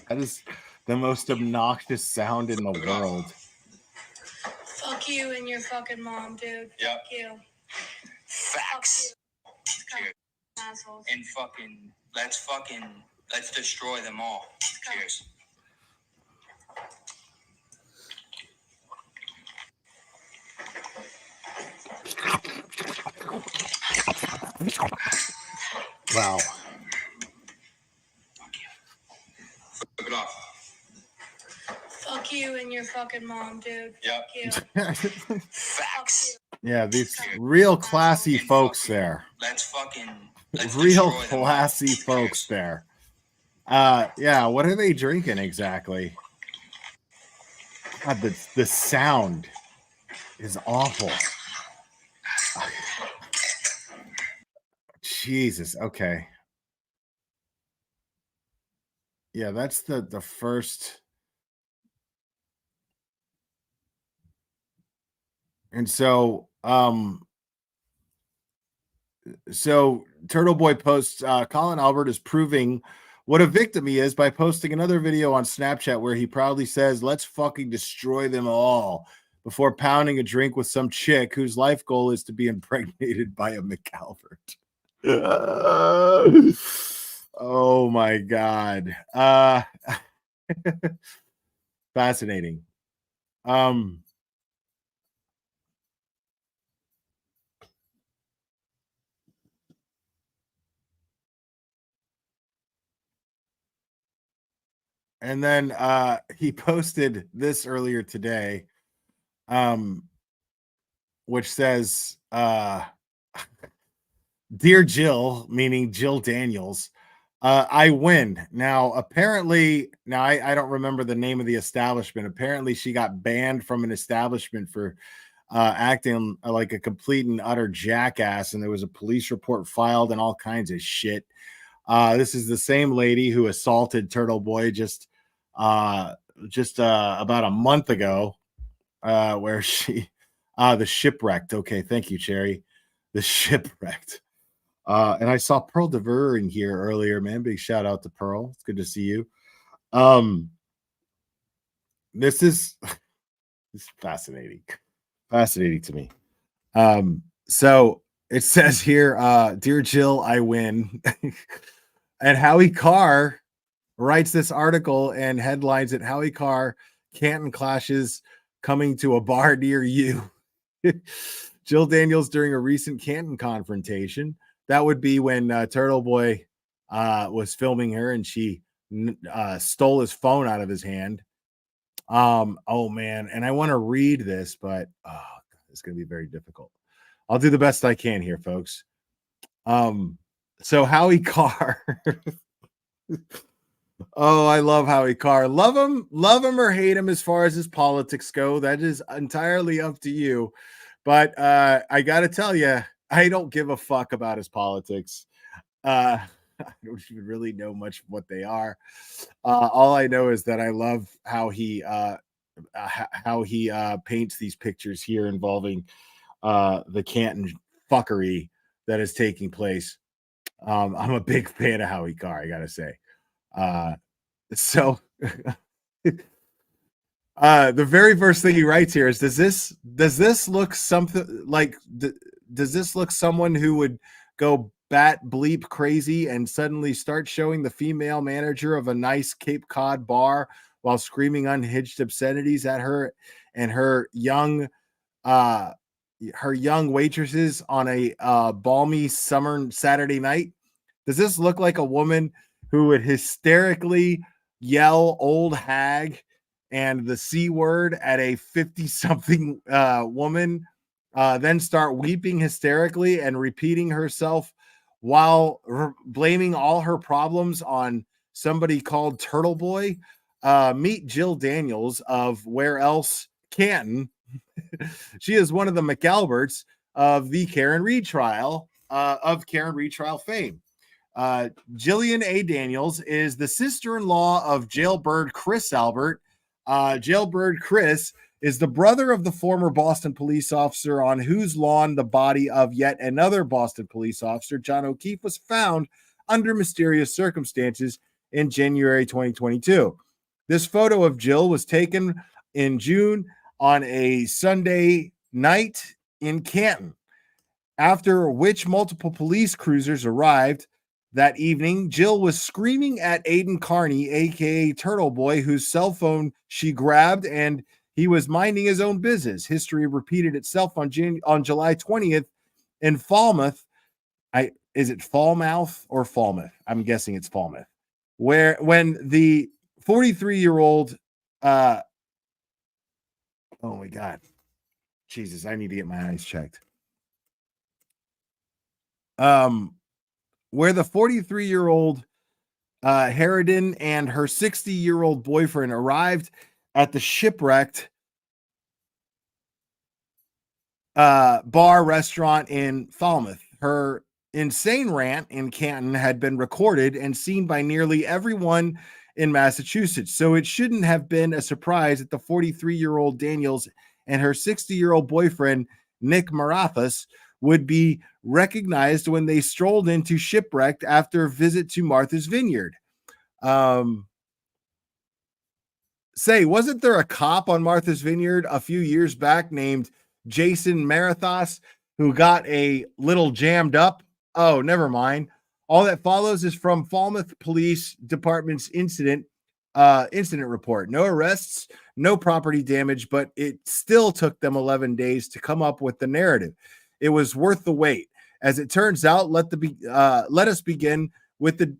That is the most obnoxious sound in the world. Fuck you and your fucking mom, dude. Yep. Fuck you. Facts. Cheers. Assholes. And let's destroy them all. Cheers. Wow. Look it off. Fuck you and your fucking mom, dude. Yep. Fuck you. Facts. Yeah, these real classy folks there. Let's Real destroy them all. classy folks there. Yeah, what are they drinking exactly? God, the sound is awful. Jesus, okay. Yeah, that's the first. And so Turtleboy posts, Colin Albert is proving what a victim he is by posting another video on Snapchat where he proudly says, "Let's fucking destroy them all," before pounding a drink with some chick whose life goal is to be impregnated by a McAlbert. Oh my God. Fascinating. And then he posted this earlier today, which says, "Dear Jill," meaning Jill Daniels, "I win." Now, apparently, I don't remember the name of the establishment. Apparently, she got banned from an establishment for acting like a complete and utter jackass, and there was a police report filed and all kinds of shit. This is the same lady who assaulted Turtleboy just about a month ago, where she the shipwrecked. Okay, thank you, Cherry. The shipwrecked. And I saw Pearl DeVere in here earlier, man. Big shout out to Pearl. It's good to see you. This is fascinating. Fascinating to me. So it says here, "Dear Jill, I win." And Howie Carr writes this article and headlines it, "Howie Carr, Canton clashes coming to a bar near you." Jill Daniels during a recent Canton confrontation. That would be when Turtleboy was filming her and she stole his phone out of his hand. Oh man, and I want to read this, but it's going to be very difficult. I'll do the best I can here, folks. So Howie Carr. Oh, I love Howie Carr. Love him or hate him as far as his politics go. That is entirely up to you. But I got to tell you, I don't give a fuck about his politics. I don't even really know much of what they are. All I know is that I love how he paints these pictures here involving the Canton fuckery that is taking place. I'm a big fan of Howie Carr, I gotta say. So the very first thing he writes here is, does this look something like does this look someone who would go bat bleep crazy and suddenly start showing the female manager of a nice Cape Cod bar while screaming unhinged obscenities at her and her young waitresses on a balmy summer Saturday night? Does this look like a woman who would hysterically yell "old hag" and the C word at a 50-something woman, then start weeping hysterically and repeating herself while blaming all her problems on somebody called Turtleboy? Meet Jill Daniels of Where Else Canton. She is one of the McAlberts of the Karen Reed trial, of Karen Reed trial fame. Jillian A. Daniels is the sister-in-law of jailbird Chris Albert. Jailbird Chris is the brother of the former Boston police officer on whose lawn the body of yet another Boston police officer, John O'Keefe, was found under mysterious circumstances in January 2022. This photo of Jill was taken in June on a Sunday night in Canton, after which multiple police cruisers arrived that evening. Jill was screaming at Aiden Carney, aka Turtleboy, whose cell phone she grabbed, and he was minding his own business. History repeated itself on July 20th in Falmouth. Is it Falmouth or Falmouth? I'm guessing it's Falmouth, when the 43-year-old oh my God, Jesus, I need to get my eyes checked. Where the 43-year-old Harridan and her 60-year-old boyfriend arrived at the shipwrecked bar restaurant in Falmouth. Her insane rant in Canton had been recorded and seen by nearly everyone in Massachusetts, so it shouldn't have been a surprise that the 43-year-old Daniels and her 60-year-old boyfriend Nick Marathas would be recognized when they strolled into Shipwrecked after a visit to Martha's Vineyard. Wasn't there a cop on Martha's Vineyard a few years back named Jason Marathas who got a little jammed up? Oh, never mind. All that follows is from Falmouth Police Department's incident report. No arrests, no property damage, but it still took them 11 days to come up with the narrative. It was worth the wait. As it turns out, let us begin with the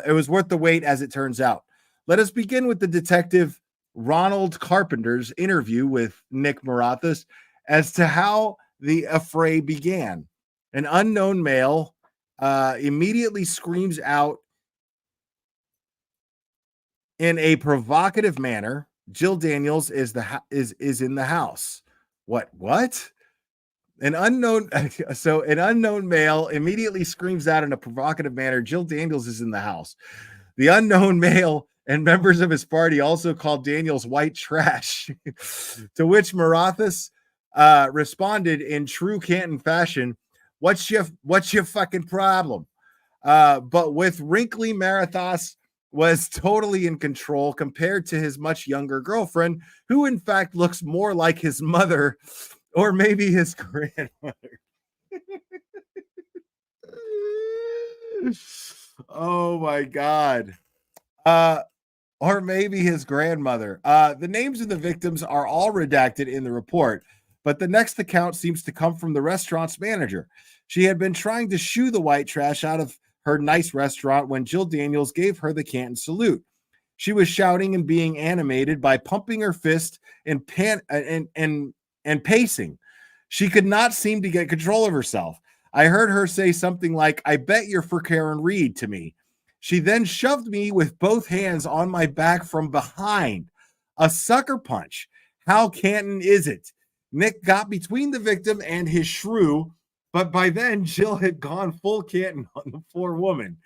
it was worth the wait as it turns out. Let us begin with the detective Ronald Carpenter's interview with Nick Marathas as to how the affray began. An unknown male immediately screams out in a provocative manner, "Jill Daniels is in the house." What? An unknown male immediately screams out in a provocative manner, "Jill Daniels is in the house." The unknown male and members of his party also called Daniels white trash, to which Marathas responded in true Canton fashion, What's your fucking problem? But with wrinkly Marathas was totally in control compared to his much younger girlfriend, who in fact looks more like his mother or maybe his grandmother. Oh my God. Or maybe his grandmother. The names of the victims are all redacted in the report, but the next account seems to come from the restaurant's manager. She had been trying to shoo the white trash out of her nice restaurant when Jill Daniels gave her the Canton salute. She was shouting and being animated by pumping her fist and pacing. She could not seem to get control of herself. I heard her say something like, "I bet you're for Karen Reed," to me. She then shoved me with both hands on my back from behind. A sucker punch. How Canton is it? Nick got between the victim and his shrew, but by then Jill had gone full Canton on the poor woman.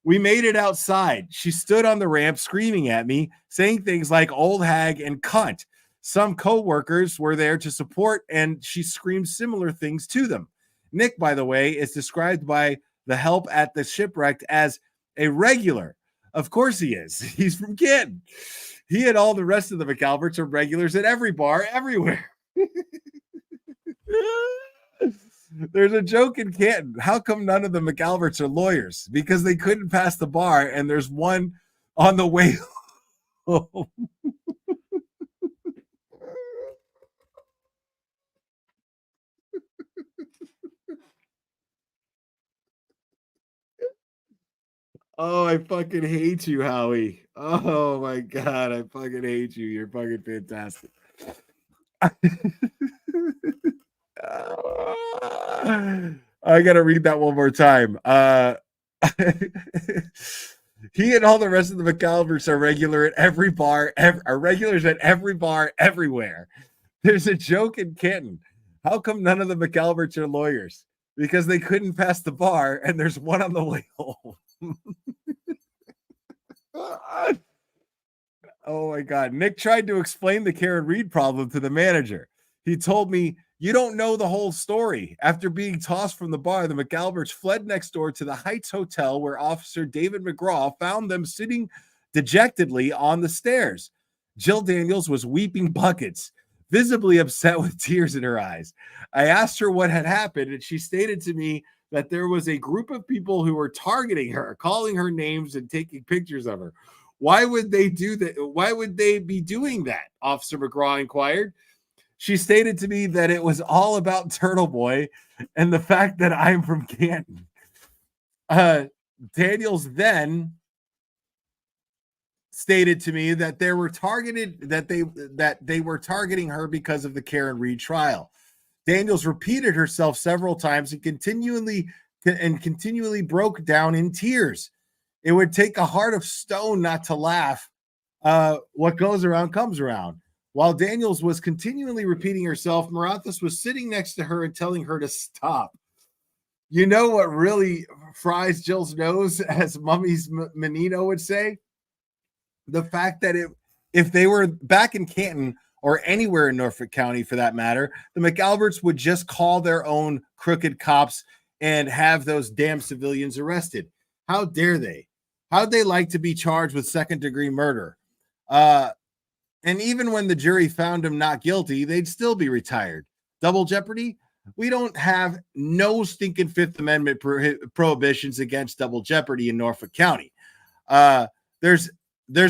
We made it outside. She stood on the ramp screaming at me, saying things like old hag and cunt. Some co-workers were there to support, and she screamed similar things to them. Nick, by the way, is described by the help at the shipwreck as a regular. Of course he is. He's from Canton. He and all the rest of the McAlberts are regulars at every bar everywhere. There's a joke in Canton. How come none of the McAlberts are lawyers? Because they couldn't pass the bar, and there's one on the way home. Oh, I fucking hate you, Howie. Oh my God, I fucking hate you. You're fucking fantastic. I gotta read that one more time. He and all the rest of the McAlberts are regulars at every bar everywhere. There's a joke in Canton. How come none of the McAlberts are lawyers? because they couldn't pass the bar, and there's one on the way home. Oh my God. Nick tried to explain the Karen Reed problem to the manager. He told me, "You don't know the whole story. After being tossed from the bar, the McAlberts fled next door to the Heights Hotel, where Officer David McGraw found them sitting dejectedly on the stairs. Jill Daniels was weeping buckets, visibly upset with tears in her eyes. I asked her what had happened, and she stated to me that there was a group of people who were targeting her, calling her names and taking pictures of her. Why would they do that? Why would they be doing that?" Officer McGraw inquired. She stated to me that it was all about Turtleboy and the fact that I'm from Canton. Daniels then stated to me that they were targeting her because of the Karen Reed trial. Daniels repeated herself several times and continually broke down in tears. It would take a heart of stone not to laugh. What goes around comes around. While Daniels was continually repeating herself, Marathas was sitting next to her and telling her to stop. You know what really fries Jill's nose, as Mummy's Menino would say? The fact that if they were back in Canton or anywhere in Norfolk County for that matter, the McAlberts would just call their own crooked cops and have those damn civilians arrested. How dare they? How'd they like to be charged with second-degree murder? And even when the jury found him not guilty, they'd still be retired. Double jeopardy? We don't have no stinking Fifth Amendment prohibitions against double jeopardy in Norfolk County. There's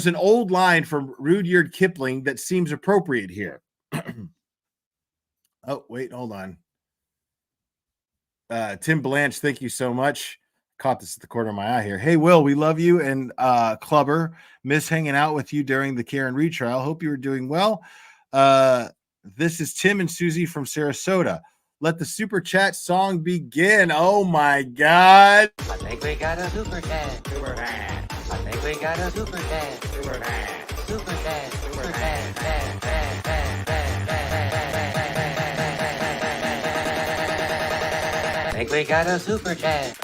an old line from Rudyard Kipling that seems appropriate here. Oh, wait, hold on. Tim Blanche, thank you so much. Caught this at the corner of my eye here. Hey, Will, we love you. And Clubber, miss hanging out with you during the Karen Reed trial. Hope you were doing well. This is Tim and Susie from Sarasota. Let the super chat song begin. Oh my God. I think we got a super chat. Super chat. I think we got a super chat. Super chat. Super chat. Super chat. I think we got a super chat.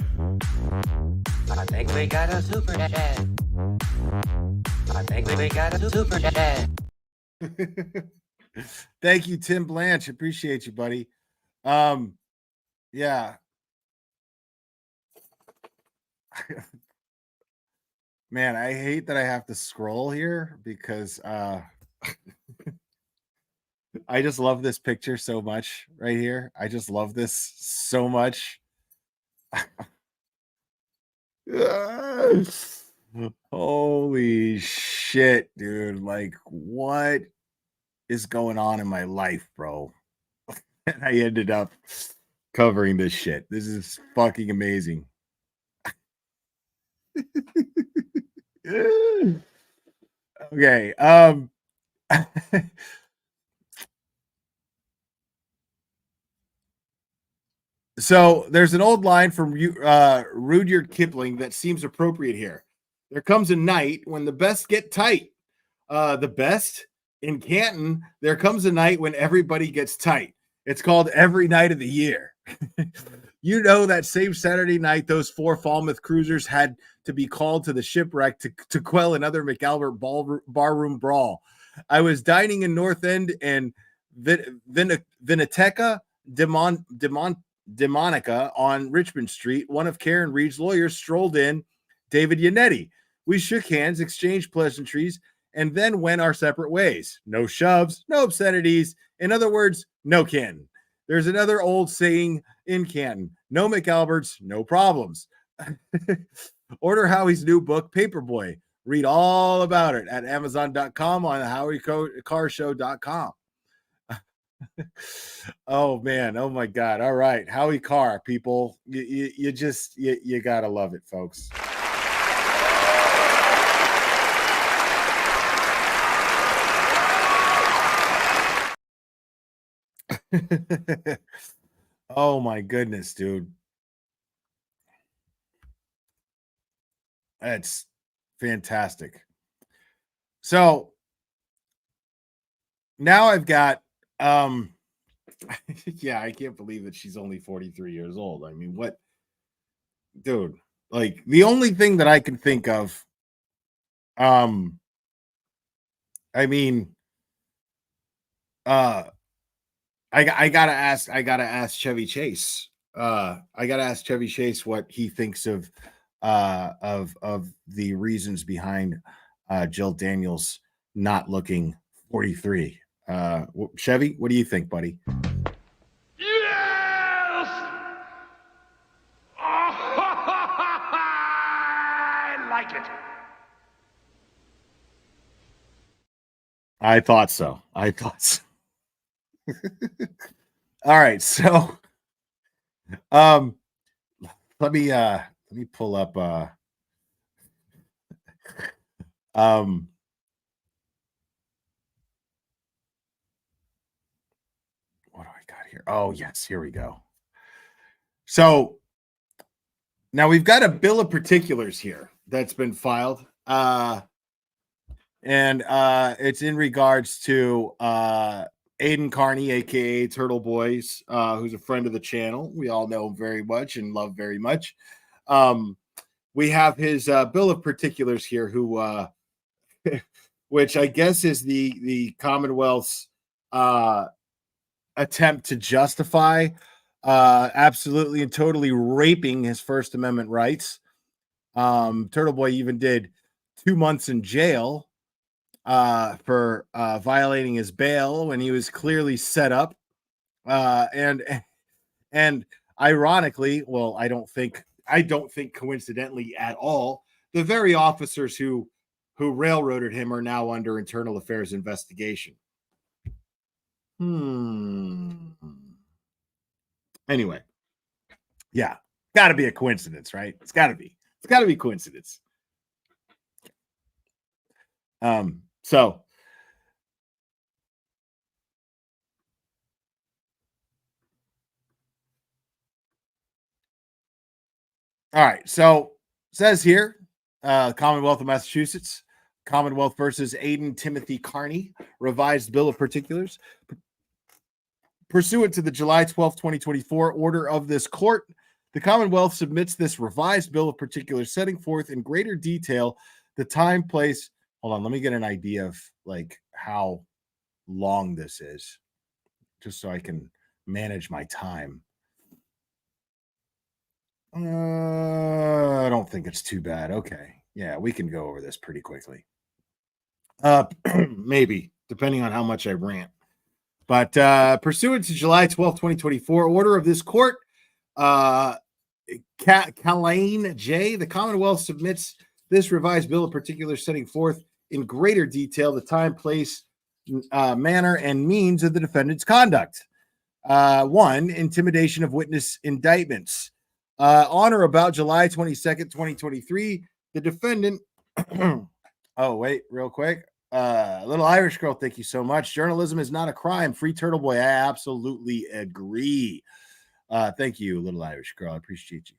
I think we got a super chat. I think we got a super chat. Thank you, Tim Blanche. Appreciate you, buddy. Yeah. Man, I hate that I have to scroll here because I just love this picture so much right here. I just love this so much. Holy shit, dude. Like, what is going on in my life, bro? And I ended up covering this shit. This is fucking amazing. Okay. So there's an old line from Rudyard Kipling that seems appropriate here. There comes a night when the best get tight. The best in Canton, there comes a night when everybody gets tight. It's called Every Night of the Year. You know, that same Saturday night, those 4 Falmouth cruisers had to be called to the shipwreck to quell another McAlbert barroom brawl. I was dining in North End and Viniteca Demonica on Richmond Street. One of Karen Reed's lawyers strolled in, David Yannetti. We shook hands, exchanged pleasantries, and then went our separate ways. No shoves, no obscenities. In other words, no Canton. There's another old saying in Canton: no McAlberts, no problems. Order Howie's new book, Paperboy. Read all about it at Amazon.com on HowieCarShow.com. Oh man, oh my God. All right, Howie Carr, people. You just gotta love it, folks. Oh my goodness, dude. That's fantastic. So now I've got Yeah, I can't believe that she's only 43 years old. I mean, what, dude? Like, the only thing that I can think of, um, I mean, uh, I gotta ask Chevy Chase. I gotta ask Chevy Chase what he thinks of the reasons behind Jill Daniels not looking 43. Chevy, what do you think, buddy? Yes! I like it. I thought so. All right, so um let me pull up um what do I got here? Oh, yes, here we go. So now we've got a bill of particulars here that's been filed. And it's in regards to Aiden Carney, aka Turtleboy, who's a friend of the channel. We all know him very much and love very much. We have his bill of particulars here, who which I guess is the Commonwealth's attempt to justify absolutely and totally raping his First Amendment rights. Turtleboy even did 2 months in jail for violating his bail when he was clearly set up. And ironically, well, I don't think coincidentally at all, the very officers who railroaded him are now under internal affairs investigation. Anyway, yeah, got to be a coincidence, right? It's got to be coincidence. So all right, so it says here, Commonwealth of Massachusetts, Commonwealth versus Aiden Timothy Carney, revised bill of particulars. Pursuant to the July 12th, 2024 order of this court, the Commonwealth submits this revised bill of particulars, setting forth in greater detail the time, place. Hold on, let me get an idea of like how long this is, just so I can manage my time. I don't think it's too bad. Okay. Yeah, we can go over this pretty quickly. Maybe, depending on how much I rant. But pursuant to July 12th, 2024 order of this court, Callain J., the Commonwealth submits this revised bill of particulars, setting forth in greater detail the time, place, manner, and means of the defendant's conduct. 1, intimidation of witness indictments. On or about July 22nd, 2023, the defendant. Oh, wait, real quick. Little Irish girl, thank you so much. Journalism is not a crime. Free Turtleboy. I absolutely agree. Thank you, Little Irish girl. I appreciate you.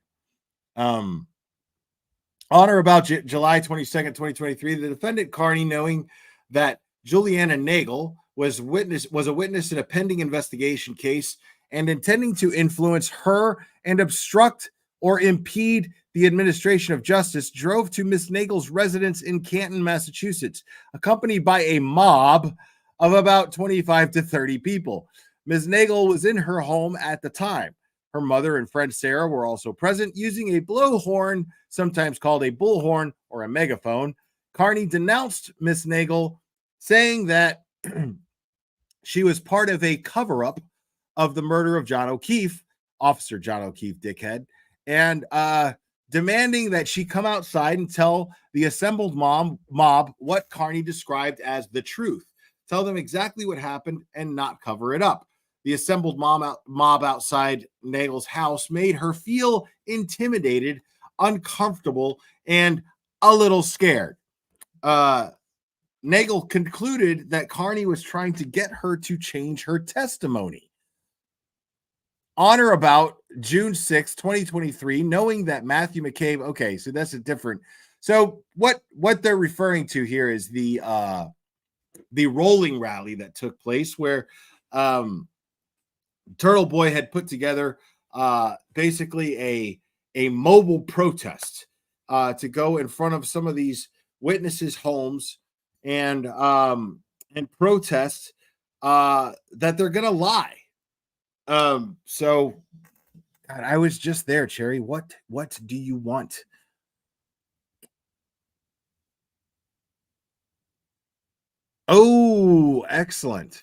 On or about July 22nd, 2023, the defendant Carney, knowing that Juliana Nagel was a witness in a pending investigation case and intending to influence her and obstruct or impede the administration of justice, drove to Miss Nagel's residence in Canton, Massachusetts, accompanied by a mob of about 25 to 30 people. Ms. Nagel was in her home at the time. Her mother and friend Sarah were also present. Using a blowhorn, sometimes called a bullhorn or a megaphone, Carney denounced Miss Nagel, saying that she was part of a cover-up of the murder of John O'Keefe, Officer John O'Keefe, dickhead, and demanding that she come outside and tell the assembled mob what Carney described as the truth. Tell them exactly what happened and not cover it up. The assembled mob outside Nagel's house made her feel intimidated, uncomfortable, and a little scared. Nagel concluded that Carney was trying to get her to change her testimony. On or about June 6, 2023, knowing that Matthew McCabe, okay, so that's a different. So what they're referring to here is the rolling rally that took place where Turtleboy had put together basically a mobile protest to go in front of some of these witnesses' homes and protest that they're gonna lie. So God, I was just there, Cherry. What do you want? Oh, excellent.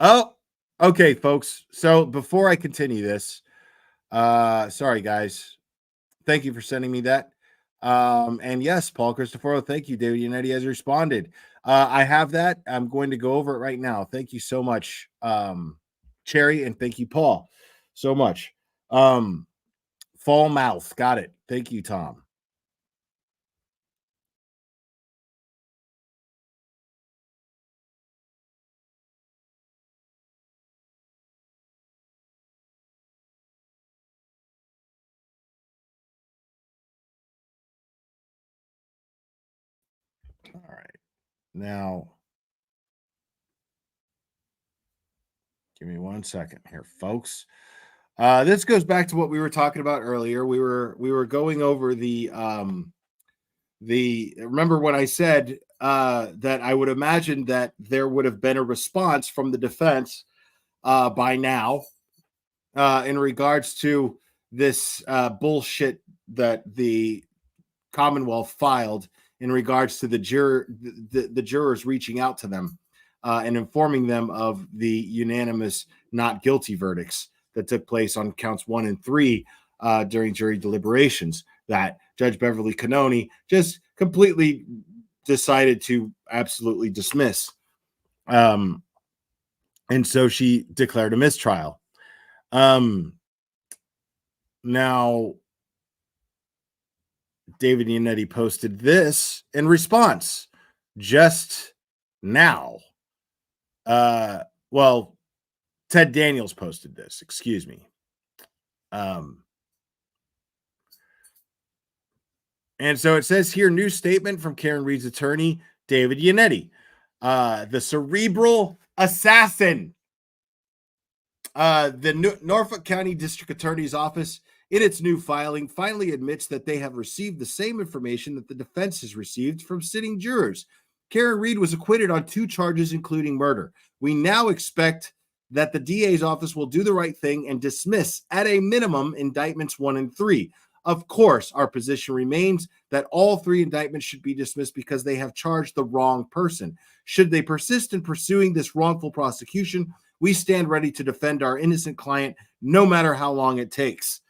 Oh, okay, folks. So before I continue this, sorry guys. Thank you for sending me that. And yes, Paul Christopher, thank you. David Unetti has responded. I have that. I'm going to go over it right now. Thank you so much, Cherry, and thank you, Paul, so much. Fall mouth, got it. Thank you, Tom. All right. Now, give me 1 second here, folks. This goes back to what we were talking about earlier. We were going over the remember when I said that I would imagine that there would have been a response from the defense by now in regards to this bullshit that the Commonwealth filed in regards to the jurors reaching out to them and informing them of the unanimous not guilty verdicts that took place on counts 1 and 3 during jury deliberations that Judge Beverly Cannoni just completely decided to absolutely dismiss. And so she declared a mistrial. Now, David Unetti posted this in response just now. Well, Ted Daniels posted this, excuse me. And so it says here, new statement from Karen Reed's attorney, David Unetti, the cerebral assassin. The Norfolk County District Attorney's Office, in its new filing, finally admits that they have received the same information that the defense has received from sitting jurors. Karen Reed was acquitted on 2 charges, including murder. We now expect that the DA's office will do the right thing and dismiss, at a minimum, indictments 1 and 3. Of course, our position remains that all 3 indictments should be dismissed because they have charged the wrong person. Should they persist in pursuing this wrongful prosecution, we stand ready to defend our innocent client no matter how long it takes.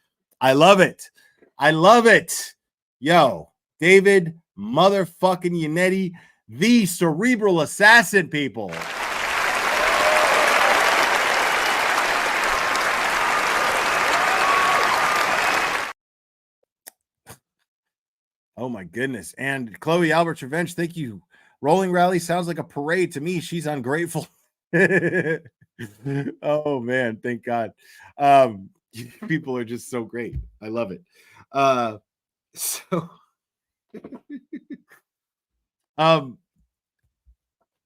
I love it. I love it. Yo, David motherfucking Unetti, the cerebral assassin, people. Oh my goodness. And Chloe Albert's Revenge, thank you. Rolling Rally sounds like a parade to me. She's ungrateful. Oh man, thank God. People are just so great. I love it. So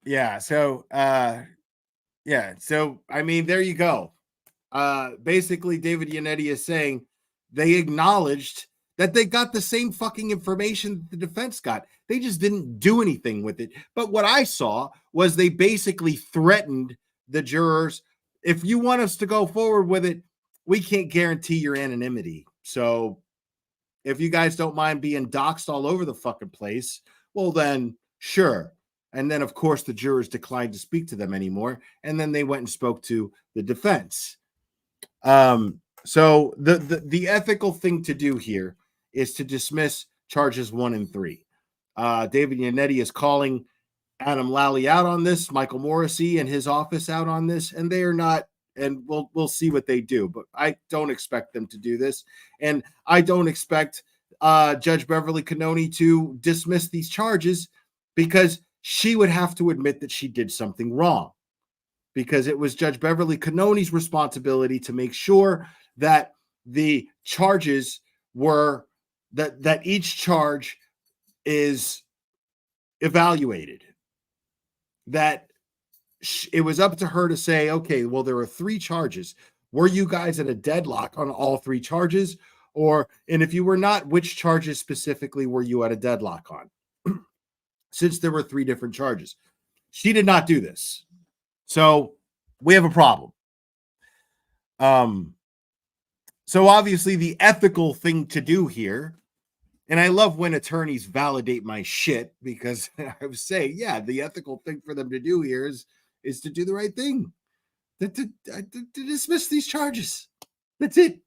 yeah, so I mean, there you go. Basically David Unetti is saying they acknowledged that they got the same fucking information that the defense got. They just didn't do anything with it. But what I saw was they basically threatened the jurors. If you want us to go forward with it, we can't guarantee your anonymity. So if you guys don't mind being doxxed all over the fucking place, well then, sure. And then, of course, the jurors declined to speak to them anymore. And then they went and spoke to the defense. So the ethical thing to do here is to dismiss charges 1 and 3. David Unetti is calling Adam Lally out on this, Michael Morrissey and his office out on this, and they are not. And we'll see what they do, but I don't expect them to do this, and I don't expect Judge Beverly Cannoni to dismiss these charges because she would have to admit that she did something wrong. Because it was Judge Beverly Cannoni's responsibility to make sure that the charges were that each charge is evaluated, that it was up to her to say, okay, well, there are 3 charges. Were you guys at a deadlock on all 3 charges? And if you were not, which charges specifically were you at a deadlock on? Since there were 3 different charges. She did not do this. So we have a problem. So obviously the ethical thing to do here, and I love when attorneys validate my shit, because I would say, yeah, the ethical thing for them to do here is to do the right thing, to dismiss these charges. That's it.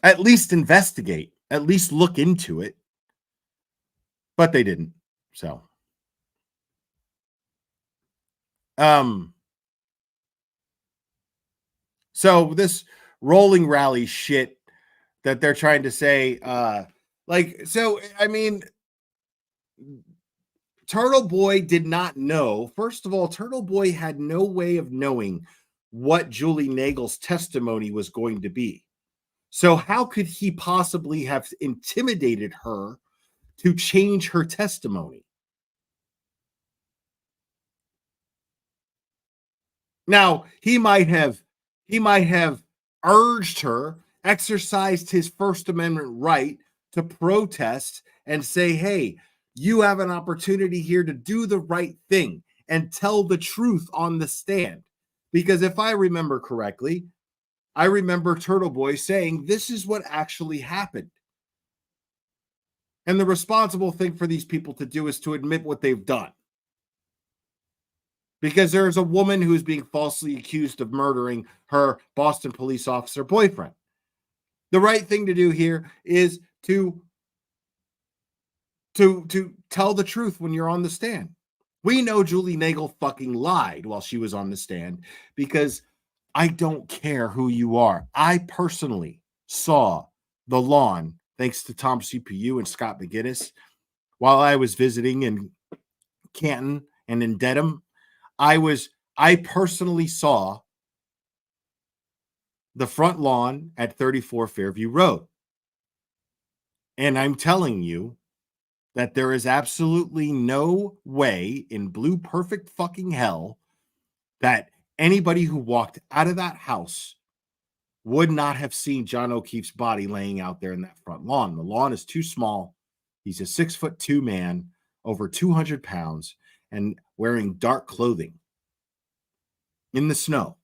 At least investigate, at least look into it. But they didn't. So this rolling rally shit that they're trying to say, I mean, Turtleboy did not know. First of all, Turtleboy had no way of knowing what Julie Nagel's testimony was going to be. So how could he possibly have intimidated her to change her testimony? Now, he might have urged her, exercised his First Amendment right to protest and say, hey, you have an opportunity here to do the right thing and tell the truth on the stand. Because if I remember correctly, I remember Turtleboy saying, this is what actually happened. And the responsible thing for these people to do is to admit what they've done. Because there's a woman who's being falsely accused of murdering her Boston police officer boyfriend. The right thing to do here is to tell the truth when you're on the stand. We know Julie Nagel fucking lied while she was on the stand, because I don't care who you are. I personally saw the lawn, thanks to Tom CPU and Scott McGinnis, while I was visiting in Canton and in Dedham. I personally saw the front lawn at 34 Fairview Road. And I'm telling you that there is absolutely no way in blue perfect fucking hell that anybody who walked out of that house would not have seen John O'Keefe's body laying out there in that front lawn. The lawn is too small. He's a 6'2" man, over 200 pounds, and wearing dark clothing in the snow.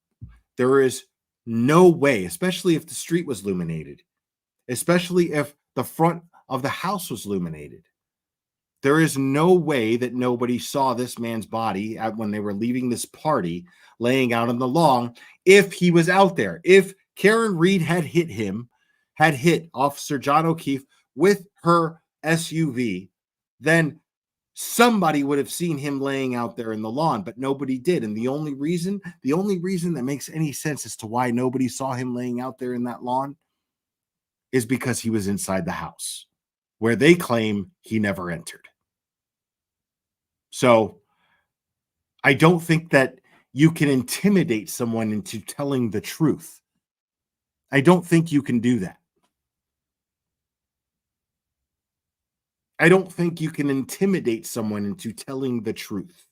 There is no way, especially if the street was illuminated, especially if the front of the house was illuminated. There is no way that nobody saw this man's body when they were leaving this party laying out on the lawn if he was out there. If Karen Reed had hit Officer John O'Keefe with her SUV, then somebody would have seen him laying out there in the lawn, but nobody did. And the only reason that makes any sense as to why nobody saw him laying out there in that lawn is because he was inside the house, where they claim he never entered. So I don't think that you can intimidate someone into telling the truth. I don't think you can do that. I don't think you can intimidate someone into telling the truth.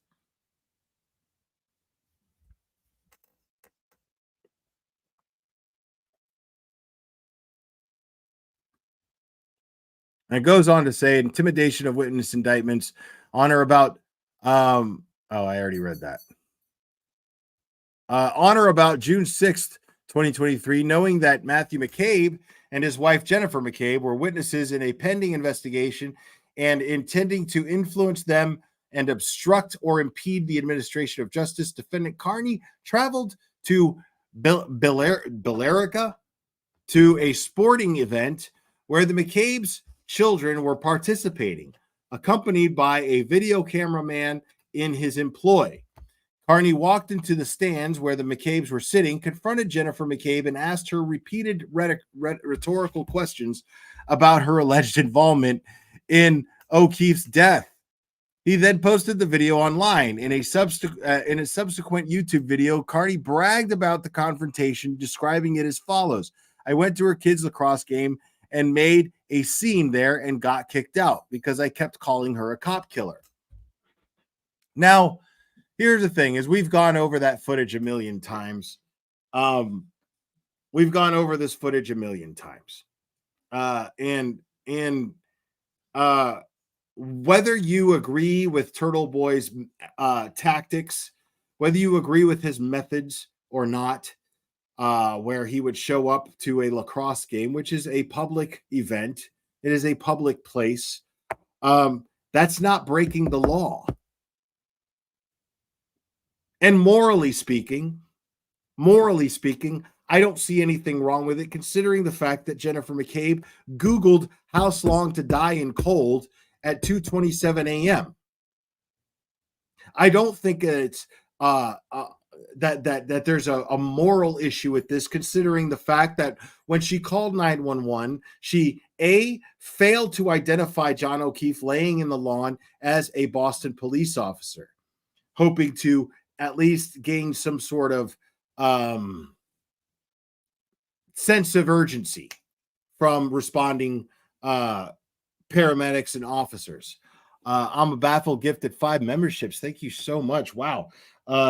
And it goes on to say intimidation of witness indictments on or about I already read that. On or about June 6th, 2023, knowing that Matthew McCabe and his wife Jennifer McCabe were witnesses in a pending investigation and intending to influence them and obstruct or impede the administration of justice, defendant Carney traveled to Billerica to a sporting event where the McCabe's children were participating, accompanied by a video cameraman in his employ. Carney walked into the stands where the McCabes were sitting, confronted Jennifer McCabe, and asked her repeated rhetorical questions about her alleged involvement in O'Keefe's death. He then posted the video online. In a subsequent YouTube video, Carney bragged about the confrontation, describing it as follows: I went to her kids' lacrosse game and made a scene there and got kicked out because I kept calling her a cop killer. Now, here's the thing: is we've gone over that footage a million times. We've gone over this footage a million times, and whether you agree with Turtleboy's tactics, whether you agree with his methods or not, where he would show up to a lacrosse game, which is a public event, it is a public place. That's not breaking the law. And morally speaking, I don't see anything wrong with it, considering the fact that Jennifer McCabe Googled "house long to die in cold" at 2:27 a.m. I don't think it's that there's a moral issue with this, considering the fact that when she called 911, she failed to identify John O'Keefe laying in the lawn as a Boston police officer, hoping to at least gain some sort of sense of urgency from responding paramedics and officers. I'm a baffled gifted 5 memberships. Thank you so much. Wow.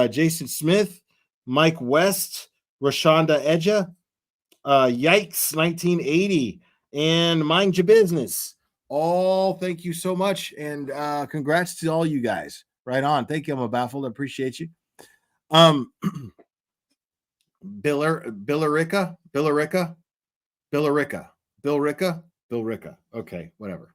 Jason Smith, Mike West, Rashonda Edja, Yikes 1980, and Mind Your Business. All thank you so much. And congrats to all you guys. Right on. Thank you. I'm a baffled. I appreciate you. Billerica. Okay, whatever.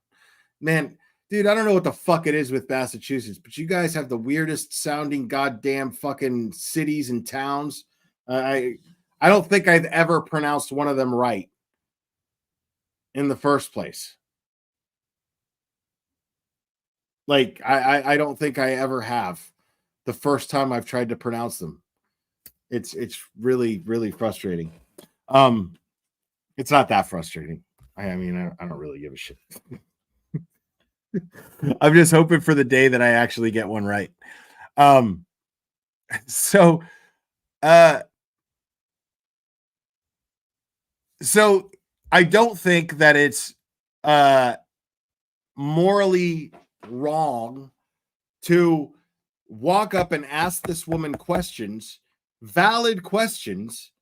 Man, dude, I don't know what the fuck it is with Massachusetts, but you guys have the weirdest sounding goddamn fucking cities and towns. I don't think I've ever pronounced one of them right in the first place. Like, I don't think I ever have the first time I've tried to pronounce them. It's really, really frustrating. It's not that frustrating. I mean, I don't really give a shit. I'm just hoping for the day that I actually get one right. So I don't think that it's morally wrong to walk up and ask this woman questions, valid questions,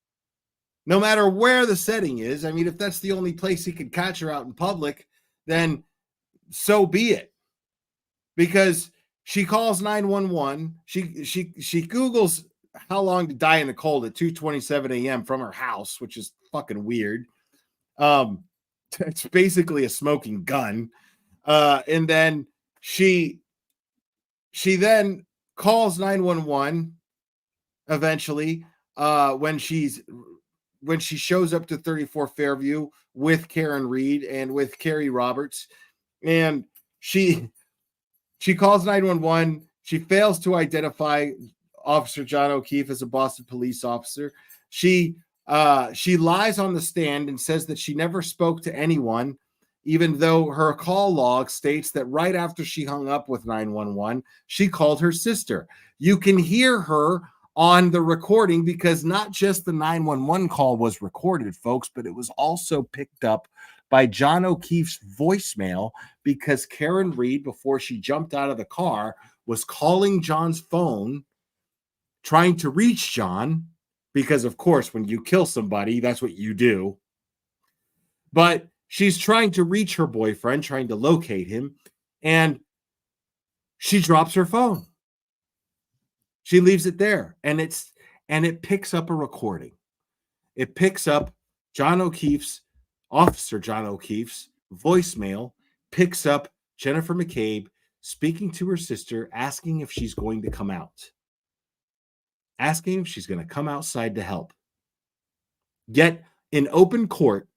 no matter where the setting is. I mean, if that's the only place he could catch her out in public, then so be it. Because she calls 911. She Googles how long to die in the cold at 2:27 a.m. from her house, which is fucking weird. It's basically a smoking gun. And then she then calls 911 eventually when she shows up to 34 Fairview with Karen Reed and with Carrie Roberts, and she calls 911. She fails to identify Officer John O'Keefe as a Boston police officer. She lies on the stand and says that she never spoke to anyone, even though her call log states that right after she hung up with 911, she called her sister. You can hear her on the recording, because not just the 911 call was recorded, folks, but it was also picked up by John O'Keefe's voicemail, because Karen Reed, before she jumped out of the car, was calling John's phone, trying to reach John, because of course, when you kill somebody, that's what you do. But she's trying to reach her boyfriend, trying to locate him, and she drops her phone. She leaves it there, and it picks up a recording. It picks up Officer John O'Keefe's voicemail, picks up Jennifer McCabe speaking to her sister, asking if she's going to come out, asking if she's going to come outside to help. Yet in open court,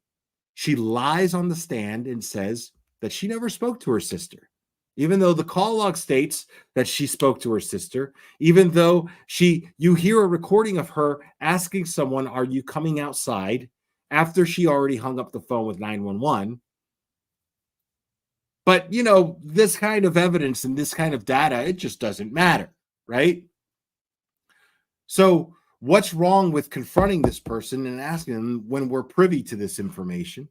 she lies on the stand and says that she never spoke to her sister, even though the call log states that she spoke to her sister, even though you hear a recording of her asking someone, "Are you coming outside?" after she already hung up the phone with 911. But, this kind of evidence and this kind of data, it just doesn't matter, right? So what's wrong with confronting this person and asking them when we're privy to this information?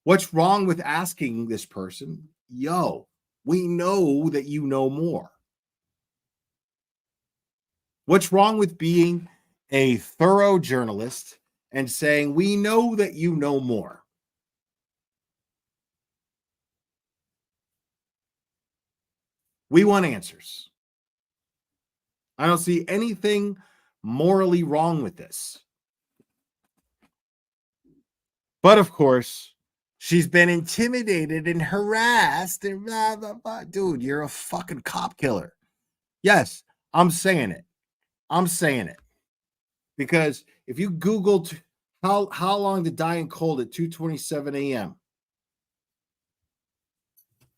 What's wrong with asking this person, "Yo, we know that you know more. What's wrong with being a thorough journalist and saying, we know that you know more? We want answers. I don't see anything morally wrong with this. But of course, she's been intimidated and harassed and blah, blah, blah. Dude, you're a fucking cop killer. Yes, I'm saying it. I'm saying it. Because if you Googled how long to die in cold at 2:27 a.m.,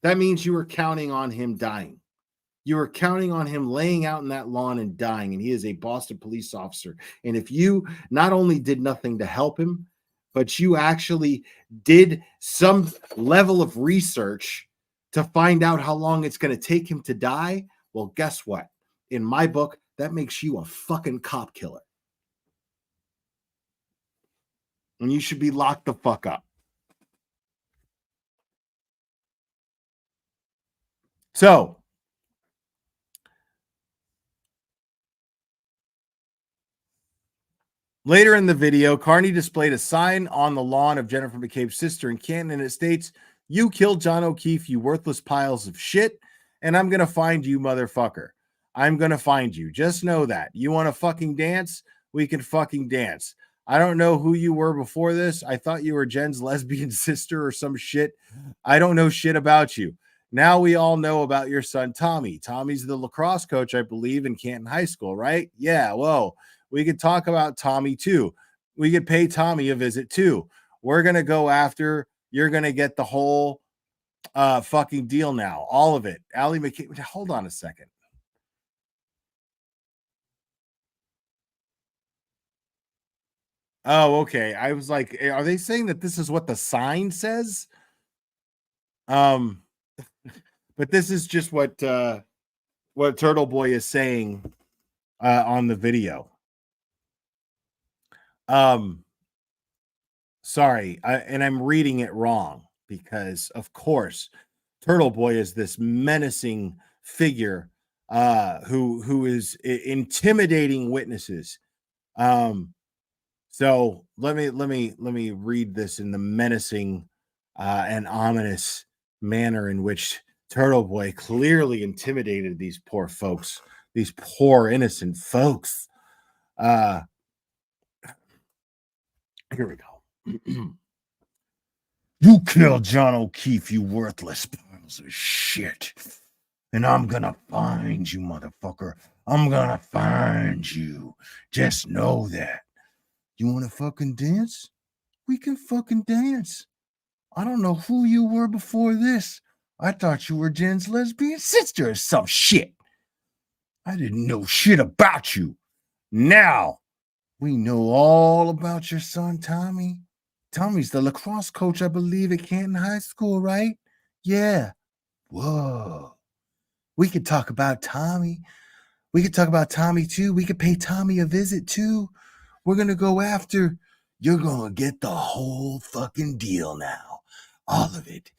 that means you were counting on him dying. You were counting on him laying out in that lawn and dying, and he is a Boston police officer. And if you not only did nothing to help him, but you actually did some level of research to find out how long it's going to take him to die, well, guess what? In my book, that makes you a fucking cop killer. And you should be locked the fuck up. So, later in the video, Carney displayed a sign on the lawn of Jennifer McCabe's sister in Canton, and it states, "You killed John O'Keefe, you worthless piles of shit, and I'm going to find you, motherfucker. I'm going to find you. Just know that. You want to fucking dance? We can fucking dance. I don't know who you were before this. I thought you were Jen's lesbian sister or some shit. I don't know shit about you. Now we all know about your son, Tommy. Tommy's the lacrosse coach, I believe, in Canton High School, right? Yeah, whoa. We could talk about Tommy too. We could pay Tommy a visit too. We're going to go after, you're going to get the whole fucking deal now. All of it. Allie McCabe, hold on a second. Oh, okay. I was like, are they saying that this is what the sign says? But this is just what Turtleboy is saying on the video. Sorry, and I'm reading it wrong because, of course, Turtleboy is this menacing figure who is intimidating witnesses. So let me read this in the menacing and ominous manner in which Turtleboy clearly intimidated these poor folks, these poor innocent folks. Here we go. You killed John O'Keefe, you worthless piles of shit. And I'm gonna find you, motherfucker. I'm gonna find you. Just know that. You wanna fucking dance? We can fucking dance. I don't know who you were before this. I thought you were Jen's lesbian sister or some shit. I didn't know shit about you. Now, we know all about your son, Tommy. Tommy's the lacrosse coach, I believe, at Canton High School, right? Yeah. Whoa. We could talk about Tommy. We could talk about Tommy, too. We could pay Tommy a visit, too. We're going to go after. You're going to get the whole fucking deal now. All of it.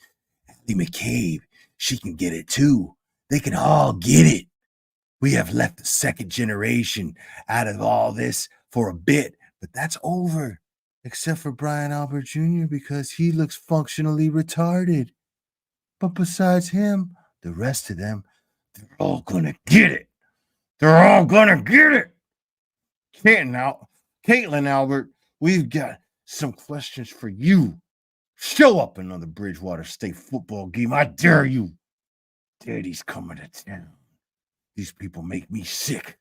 Allie McCabe, she can get it, too. They can all get it. We have left the second generation out of all this for a bit, but that's over. Except for Brian Albert Jr. because he looks functionally retarded. But besides him, the rest of them, they're all gonna get it. They're all gonna get it. Caitlin Albert, we've got some questions for you. Show up another Bridgewater State football game. I dare you. Daddy's coming to town. These people make me sick.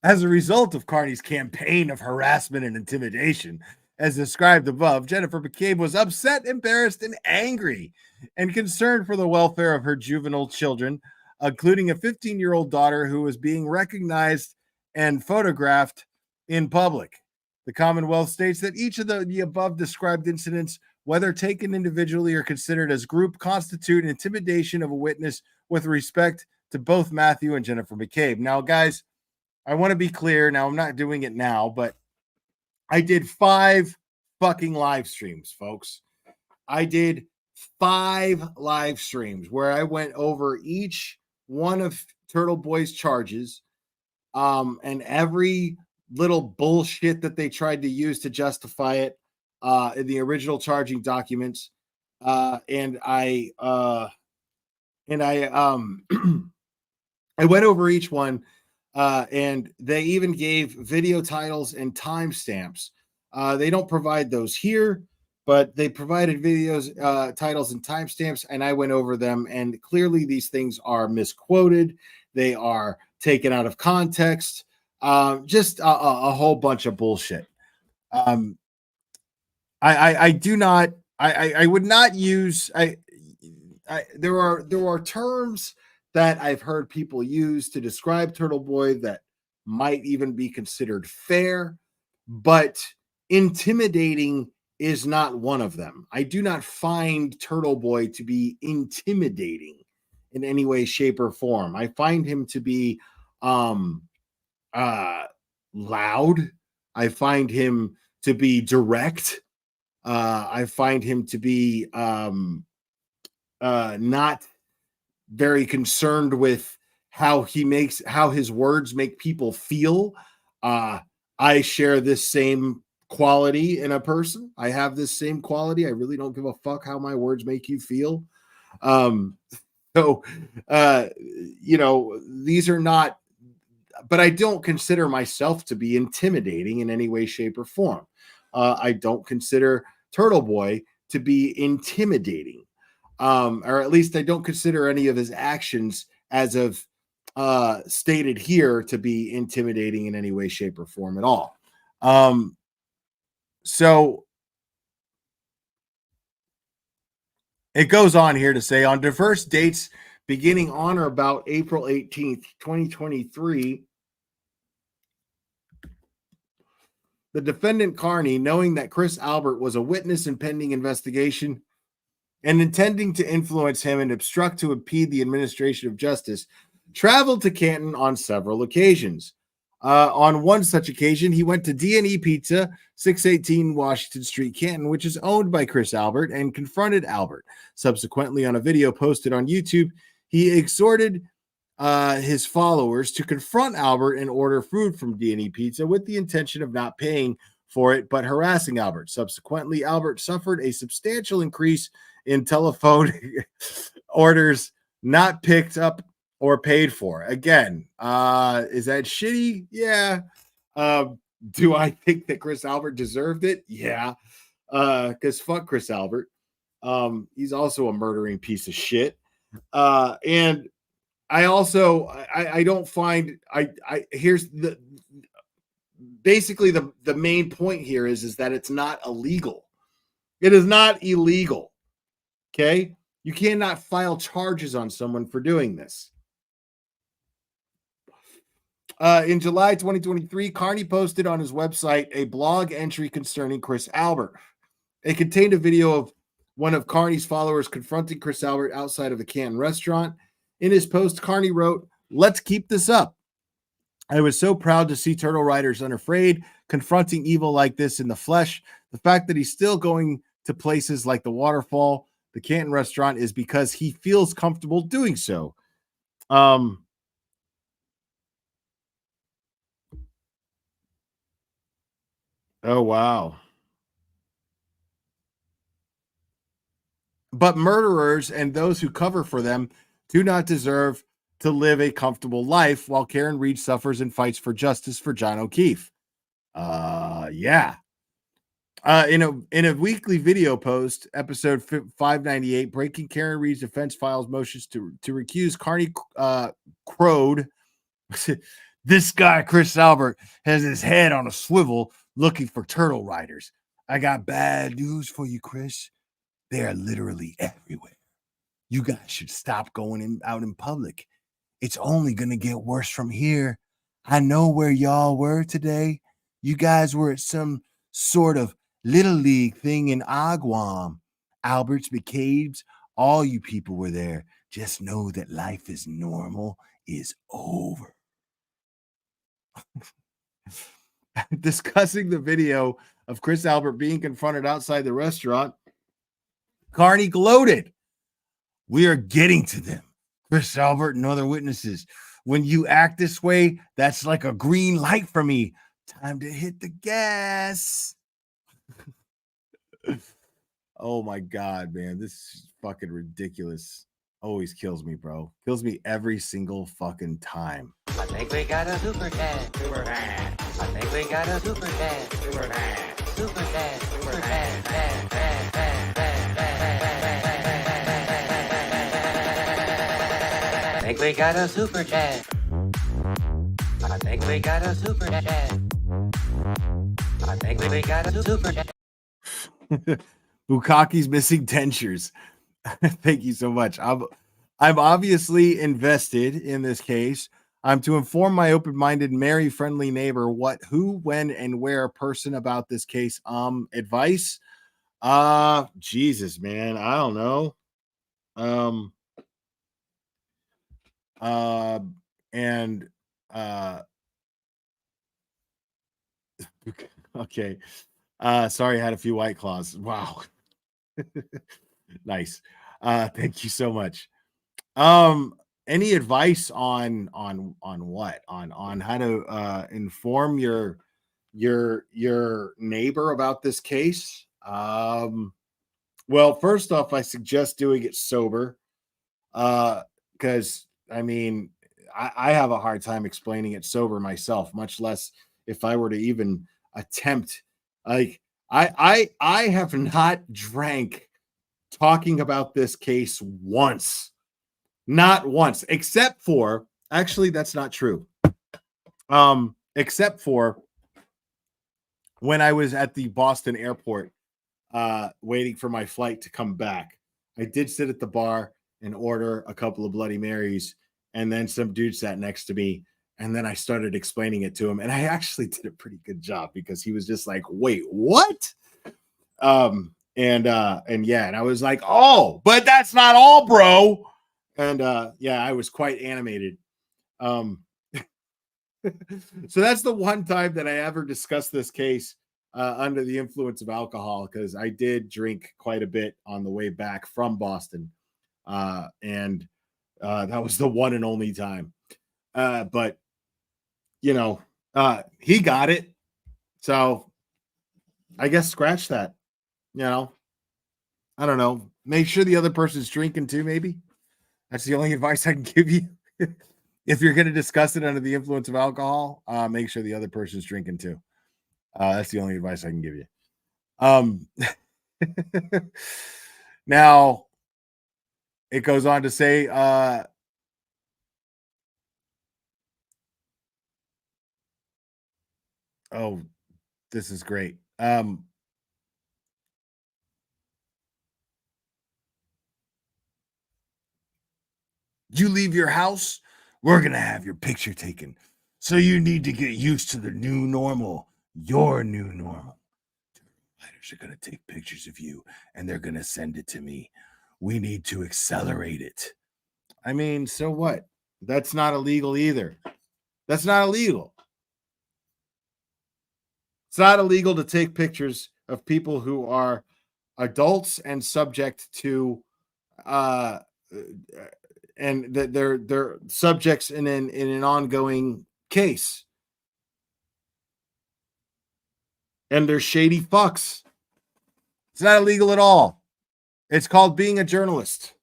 As a result of Carney's campaign of harassment and intimidation, as described above, Jennifer McCabe was upset, embarrassed, and angry, and concerned for the welfare of her juvenile children, including a 15-year-old daughter who was being recognized and photographed in public. The Commonwealth states that each of the above described incidents, whether taken individually or considered as group, constitute intimidation of a witness with respect to both Matthew and Jennifer McCabe. Now, guys, I want to be clear. Now, I'm not doing it now, but I did 5 fucking live streams, folks. I did 5 live streams where I went over each one of Turtle Boy's charges, and every little bullshit that they tried to use to justify it in the original charging documents. And I I went over each one, and they even gave video titles and timestamps. They don't provide those here, but they provided videos, titles, and timestamps, and I went over them. And clearly, these things are misquoted. They are taken out of context. Just a whole bunch of bullshit. I do not. I would not use. There are terms that I've heard people use to describe Turtle Boy that might even be considered fair, but intimidating is not one of them. I do not find Turtle Boy to be intimidating in any way, shape, or form. I find him to be loud. I find him to be direct. I find him to be not very concerned with how his words make people feel. I share this same quality in a person. I have this same quality. I really don't give a fuck how my words make you feel. So these are not, but I don't consider myself to be intimidating in any way, shape, or form. I don't consider Turtle Boy to be intimidating. Or at least I don't consider any of his actions as of stated here to be intimidating in any way, shape, or form at all. So it goes on here to say on diverse dates beginning on or about April 18th, 2023, the defendant Carney, knowing that Chris Albert was a witness in pending investigation, and intending to influence him and obstruct to impede the administration of justice, traveled to Canton on several occasions. On one such occasion, he went to D&E Pizza, 618 Washington Street, Canton, which is owned by Chris Albert, and confronted Albert. Subsequently, on a video posted on YouTube, he exhorted his followers to confront Albert and order food from D&E Pizza with the intention of not paying for it, but harassing Albert. Subsequently, Albert suffered a substantial increase in telephone orders not picked up or paid for. Again, is that shitty? Yeah. Do I think that Chris Albert deserved it? Yeah. Because fuck Chris Albert. He's also a murdering piece of shit. And I also I don't find here's the basically the main point here is that it's not illegal. It is not illegal. Okay, you cannot file charges on someone for doing this. In July 2023, Carney posted on his website a blog entry concerning Chris Albert. It contained a video of one of Carney's followers confronting Chris Albert outside of a Canton restaurant. In his post, Carney wrote, "Let's keep this up. I was so proud to see Turtle Riders Unafraid confronting evil like this in the flesh. The fact that he's still going to places like the Waterfall, the Canton restaurant, is because he feels comfortable doing so." Oh, wow. But murderers and those who cover for them do not deserve to live a comfortable life while Karen Reed suffers and fights for justice for John O'Keefe. Yeah. In a weekly video post, episode 598, Breaking Karen Reed's Defense Files motions to recuse, Carney crowed, "This guy, Chris Albert, has his head on a swivel looking for turtle riders. I got bad news for you, Chris. They are literally everywhere. You guys should stop going out in public. It's only going to get worse from here. I know where y'all were today. You guys were at some sort of little league thing in Agawam. Albert's McCabe's, all you people were there. Just know that life is normal is over." Discussing the video of Chris Albert being confronted outside the restaurant, Carney gloated, "We are getting to them. Chris Albert and other witnesses, when you act this way, that's like a green light for me. Time to hit the gas. Oh my God, man. This is fucking ridiculous. Always kills me, bro. Kills me every single fucking time. I think we got a super dad. Super dad. I think we got a super dad. Super dad. Super dad. Super dad. Dad, dad, dad, dad, dad. I think we got a super dad. I think we got a super dad. I think we got a super dad. Bukaki's missing dentures. Thank you so much. I'm obviously invested in this case. I'm to inform my open-minded, merry, friendly neighbor what, who, when, and where person about this case. Advice. Jesus, man. I don't know. Okay. Sorry, I had a few White Claws. Wow. Nice. Thank you so much. Any advice on what? On how to inform your neighbor about this case? Well, first off, I suggest doing it sober. Because I mean, I have a hard time explaining it sober myself, much less if I were to even attempt. Like I have not drank talking about this case once. Not once, except for, actually, that's not true. Except for when I was at the Boston airport, waiting for my flight to come back. I did sit at the bar and order a couple of Bloody Marys, and then some dude sat next to me, and then I started explaining it to him, and I actually did a pretty good job because he was just like, "Wait, what?" And yeah, and I was like, "Oh, but that's not all, bro." And yeah, I was quite animated. So that's the one time that I ever discussed this case under the influence of alcohol, because I did drink quite a bit on the way back from Boston. And that was the one and only time. But you know, he got it. So I guess scratch that. You know, I don't know. Make sure the other person's drinking too, maybe. That's the only advice I can give you. If you're going to discuss it under the influence of alcohol, make sure the other person's drinking too. That's the only advice I can give you. Now, it goes on to say, oh, this is great. You leave your house, we're going to have your picture taken. So you need to get used to the new normal, your new normal. Writers are going to take pictures of you and they're going to send it to me. We need to accelerate it. I mean, so what? That's not illegal either. That's not illegal. It's not illegal to take pictures of people who are adults and subject to and that they're subjects in an ongoing case. And they're shady fucks. It's not illegal at all. It's called being a journalist.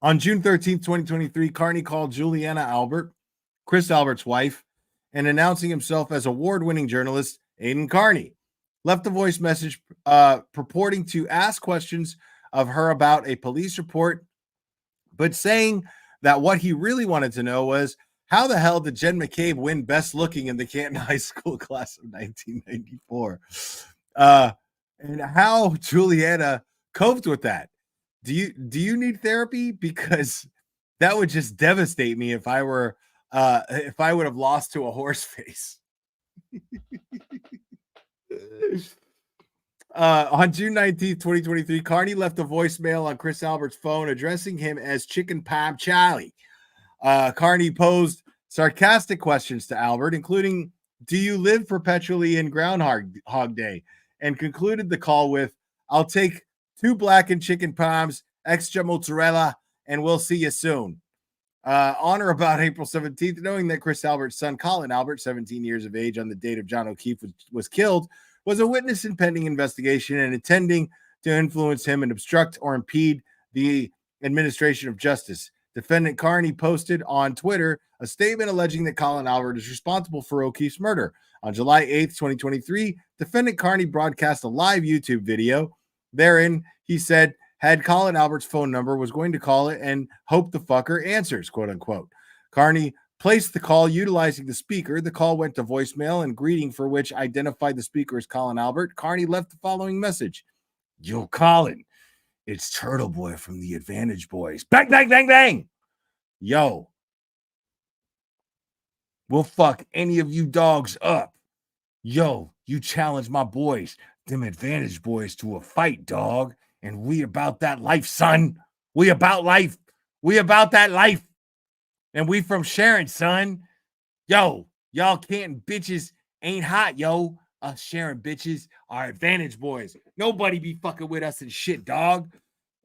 On June 13th, 2023, Carney called Juliana Albert, Chris Albert's wife, and announcing himself as award-winning journalist Aidan Carney. Left a voice message purporting to ask questions of her about a police report, but saying that what he really wanted to know was, how the hell did Jen McCabe win best looking in the Canton High School class of 1994? And how Juliana coped with that. Do you need therapy? Because that would just devastate me if I would have lost to a horse face. On June 19th, 2023, Carney left a voicemail on Chris Albert's phone addressing him as Chicken Pop Charlie. Carney posed sarcastic questions to Albert, including, do you live perpetually in Groundhog Day? And concluded the call with, I'll take 2 blackened chicken palms, extra mozzarella, and we'll see you soon. On or about April 17th, knowing that Chris Albert's son, Colin Albert, 17 years of age on the date of John O'Keefe was killed, was a witness in pending investigation and intending to influence him and obstruct or impede the administration of justice. Defendant Carney posted on Twitter a statement alleging that Colin Albert is responsible for O'Keefe's murder. On July 8th, 2023, defendant Carney broadcast a live YouTube video. Therein, he said, had Colin Albert's phone number, was going to call it and hope the fucker answers, quote unquote. Carney placed the call utilizing the speaker. The call went to voicemail and greeting for which identified the speaker as Colin Albert. Carney left the following message. Yo, Colin, it's Turtleboy from the Advantage Boys. Bang, bang, bang, bang. Yo, we'll fuck any of you dogs up. Yo, you challenge my boys, them Advantage Boys, to a fight, dog. And we about that life, son. We about life. We about that life. And we from Sharon, son. Yo, y'all Canton bitches ain't hot, yo. Us Sharon bitches are Advantage Boys. Nobody be fucking with us and shit, dog.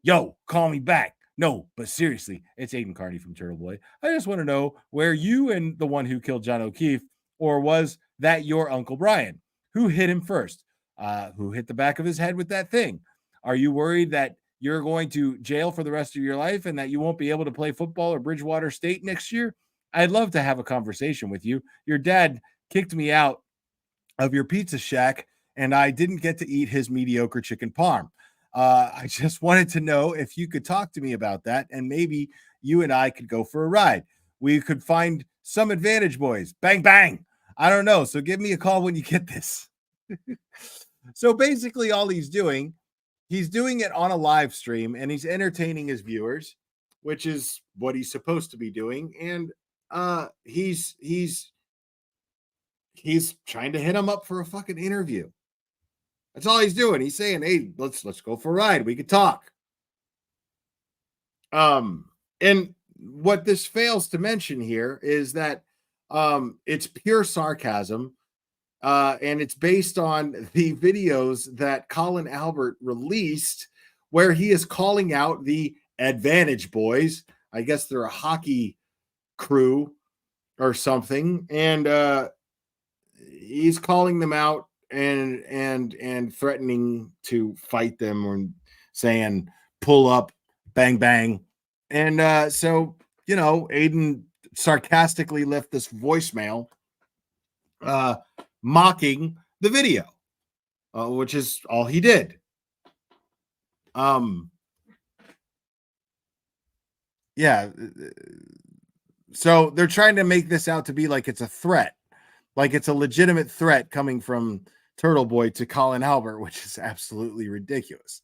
Yo, call me back. No, but seriously, it's Aiden Carney from Turtleboy. I just want to know where you and the one who killed John O'Keefe, or was that your Uncle Brian? Who hit him first? Who hit the back of his head with that thing? Are you worried that you're going to jail for the rest of your life and that you won't be able to play football at Bridgewater State next year? I'd love to have a conversation with you. Your dad kicked me out of your pizza shack and I didn't get to eat his mediocre chicken parm. I just wanted to know if you could talk to me about that and maybe you and I could go for a ride. We could find some Advantage Boys. Bang, bang. I don't know. So give me a call when you get this. So basically all he's doing it on a live stream and he's entertaining his viewers, which is what he's supposed to be doing. And he's trying to hit him up for a fucking interview. That's all he's doing. He's saying, hey, let's go for a ride. We could talk. And what this fails to mention here is that it's pure sarcasm. And it's based on the videos that Colin Albert released where he is calling out the Advantage Boys. I guess they're a hockey crew or something. And he's calling them out and threatening to fight them or saying, pull up, bang, bang. And so, you know, Aiden sarcastically left this voicemail mocking the video, which is all he did. Yeah. So they're trying to make this out to be like it's a threat, like it's a legitimate threat coming from Turtleboy to Colin Albert, which is absolutely ridiculous.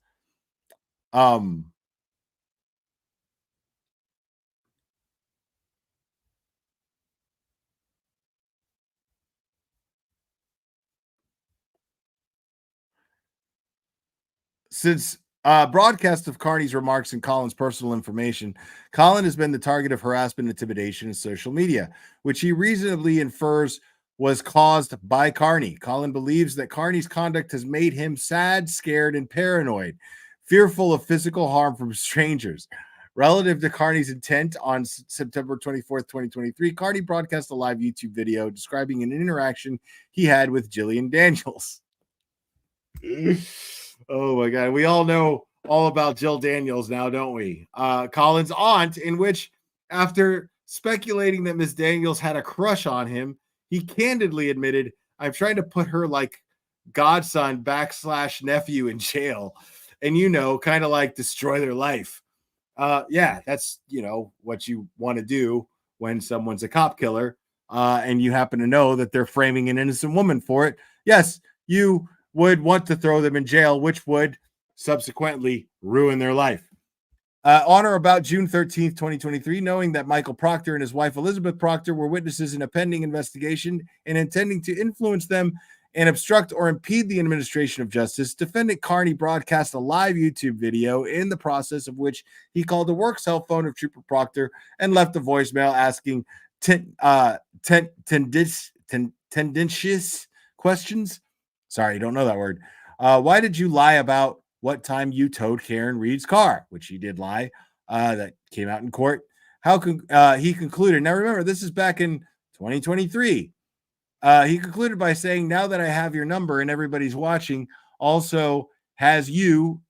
Since broadcast of Carney's remarks and Colin's personal information, Colin has been the target of harassment, intimidation, and social media, which he reasonably infers was caused by Carney. Colin believes that Carney's conduct has made him sad, scared, and paranoid, fearful of physical harm from strangers. Relative to Carney's intent, on September 24th, 2023, Carney broadcast a live YouTube video describing an interaction he had with Jillian Daniels. Oh my God. We all know all about Jill Daniels now, don't we? Colin's aunt, in which, after speculating that Miss Daniels had a crush on him, he candidly admitted, I'm trying to put her like godson / nephew in jail and, you know, kind of like destroy their life. Yeah, that's, you know, what you want to do when someone's a cop killer and you happen to know that they're framing an innocent woman for it. Yes, you would want to throw them in jail, which would subsequently ruin their life. On or about June 13th, 2023, knowing that Michael Proctor and his wife Elizabeth Proctor were witnesses in a pending investigation and intending to influence them and obstruct or impede the administration of justice, defendant Carney broadcast a live YouTube video, in the process of which he called the work cell phone of Trooper Proctor and left a voicemail asking tendentious questions. Sorry, I don't know that word. Why did you lie about what time you towed Karen Reed's car, which he did lie. That came out in court. He concluded. Now remember, this is back in 2023. He concluded by saying, "Now that I have your number and everybody's watching, also has you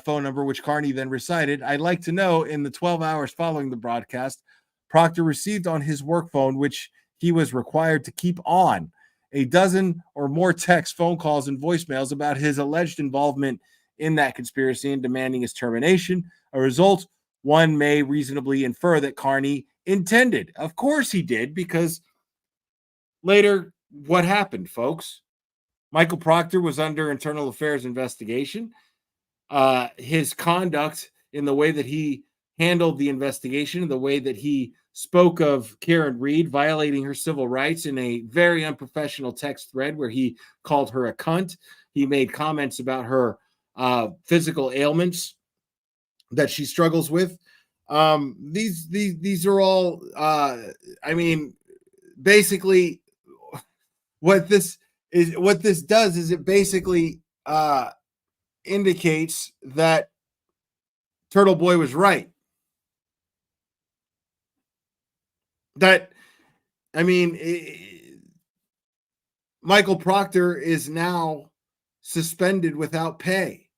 phone number," which Carney then recited. "I'd like to know, in the 12 hours following the broadcast, Proctor received on his work phone, which he was required to keep on, a dozen or more texts, phone calls, and voicemails about his alleged involvement in that conspiracy and demanding his termination. A result one may reasonably infer that Carney intended." Of course he did, because later, what happened, folks? Michael Proctor was under internal affairs investigation. His conduct in the way that he handled the investigation, the way that he spoke of Karen Reed violating her civil rights in a very unprofessional text thread where he called her a cunt. He made comments about her physical ailments that she struggles with. These are all, I mean, basically what this does is it basically indicates that Turtleboy was right. That, I mean, Michael Proctor is now suspended without pay.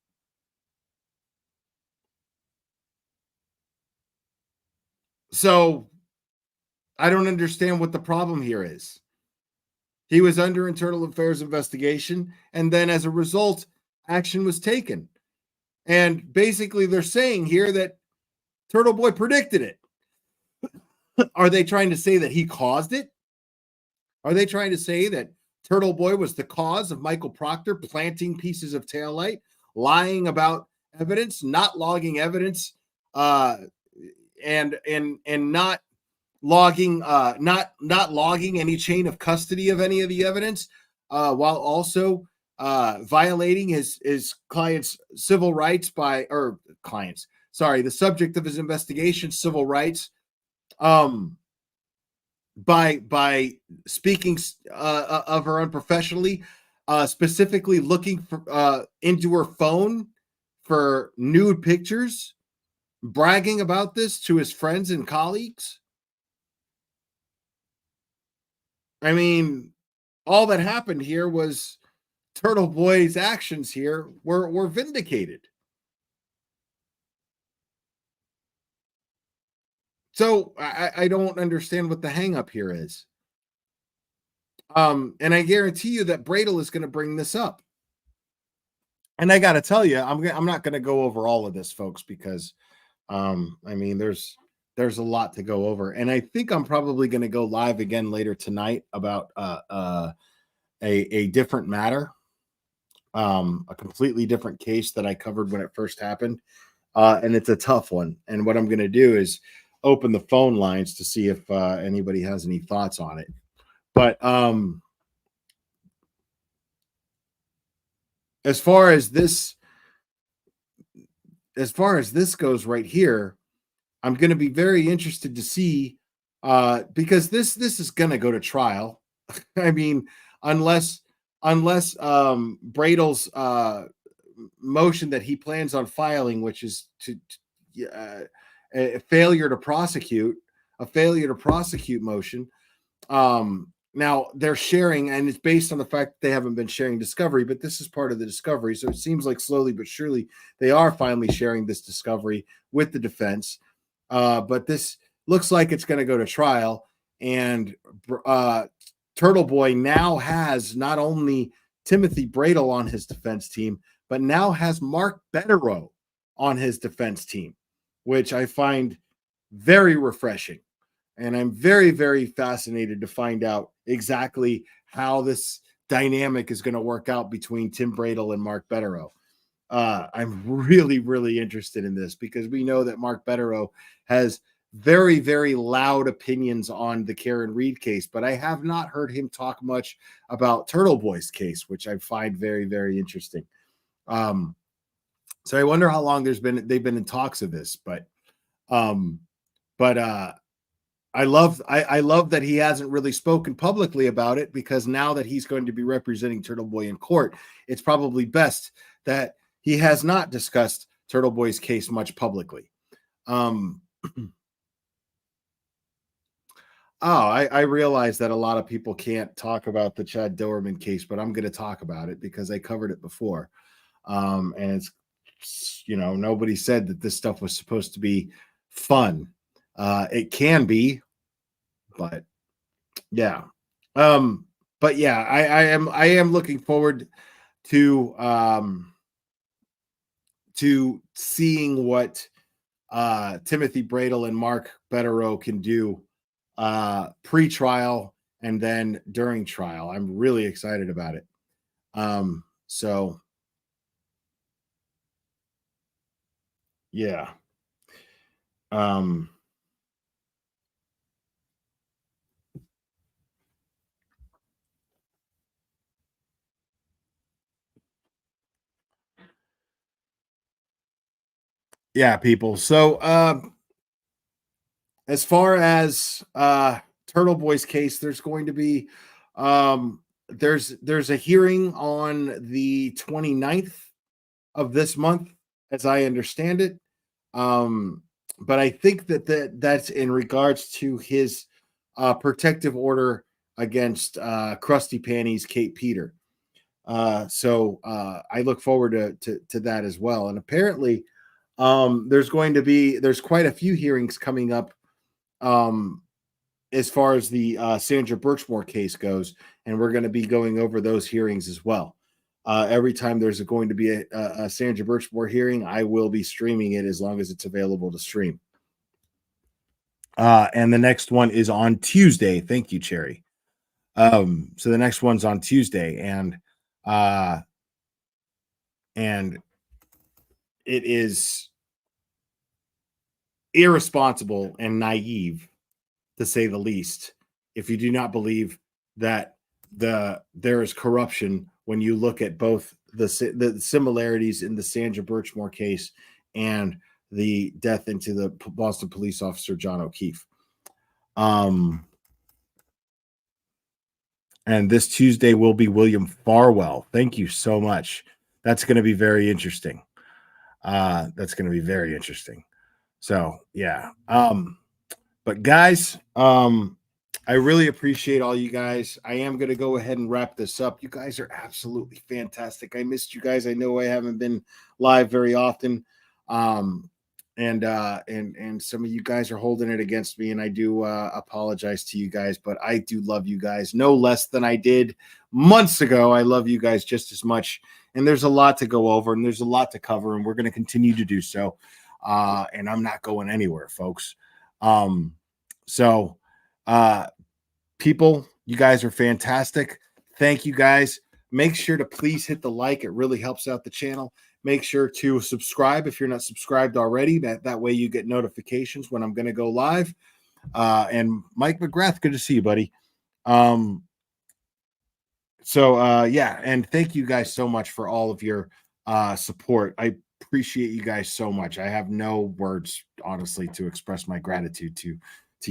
So I don't understand what the problem here is. He was under internal affairs investigation, and then as a result, action was taken. And basically, they're saying here that Turtleboy predicted it. Are they trying to say that he caused it? Are they trying to say that Turtleboy was the cause of Michael Proctor planting pieces of taillight, lying about evidence, not logging evidence, and not logging not logging any chain of custody of any of the evidence, while also violating his client's civil rights the subject of his investigation civil rights, by speaking of her unprofessionally, specifically looking for into her phone for nude pictures, bragging about this to his friends and colleagues. I mean, all that happened here was Turtleboy's actions here were vindicated. So I don't understand what the hang up here is. And I guarantee you that Bradel is going to bring this up. And I got to tell you, I'm not going to go over all of this, folks, because I mean, there's a lot to go over. And I think I'm probably going to go live again later tonight about a different matter, a completely different case that I covered when it first happened. And it's a tough one. And what I'm going to do is open the phone lines to see if anybody has any thoughts on it. But as far as this goes right here, I'm going to be very interested to see, because this is going to go to trial. I mean, unless Bradel's motion that he plans on filing, which is a failure to prosecute motion. Now they're sharing, and it's based on the fact that they haven't been sharing discovery, but this is part of the discovery. So it seems like slowly but surely they are finally sharing this discovery with the defense. But this looks like it's going to go to trial, and Turtleboy now has not only Timothy Bradel on his defense team, but now has Mark Betterow on his defense team, which I find very refreshing. And I'm very, very fascinated to find out exactly how this dynamic is going to work out between Tim Bradel and Mark Betterow. I'm really, really interested in this, because we know that Mark Betterow has very, very loud opinions on the Karen Reed case, but I have not heard him talk much about Turtleboy's case, which I find very, very interesting. So I wonder how long they've been in talks of this, but I love that he hasn't really spoken publicly about it, because now that he's going to be representing Turtleboy in court, it's probably best that he has not discussed Turtleboy's case much publicly. I realize that a lot of people can't talk about the Chad Doerman case, but I'm going to talk about it because I covered it before. And it's, nobody said that this stuff was supposed to be fun. It can be, but yeah. But yeah, I am looking forward to seeing what Timothy Bradle and Mark Betterow can do pre-trial and then during trial. I'm really excited about it. So yeah. Yeah, people. So as far as Turtle Boy's case, there's going to be there's a hearing on the 29th of this month, as I understand it. But I think that's in regards to his protective order against Krusty Panties Kate Peter. So I look forward to that as well. And apparently there's quite a few hearings coming up as far as the Sandra Birchmore case goes, and we're going to be going over those hearings as well. Every time there's going to be a Sandra Birchmore hearing, I will be streaming it as long as it's available to stream. And the next one is on Tuesday. Thank you, Cherry. So the next one's on Tuesday, and it is irresponsible and naive, to say the least, if you do not believe that there is corruption when you look at both the similarities in the Sandra Birchmore case and the death into the Boston police officer John O'Keefe. And this Tuesday will be William Farwell. Thank you so much. That's going to be very interesting. So yeah. But guys, I really appreciate all you guys. I am going to go ahead and wrap this up. You guys are absolutely fantastic. I missed you guys. I know I haven't been live very often. And some of you guys are holding it against me, and I do apologize to you guys, but I do love you guys no less than I did months ago. I love you guys just as much, and there's a lot to go over, and there's a lot to cover, and we're going to continue to do so. And I'm not going anywhere, folks. People, you guys are fantastic. Thank you guys. Make sure to please hit the like. It really helps out the channel. Make sure to subscribe if you're not subscribed already. That way you get notifications when I'm going to go live. And Mike McGrath, good to see you, buddy. Yeah, and thank you guys so much for all of your support. I appreciate you guys so much. I have no words, honestly, to express my gratitude to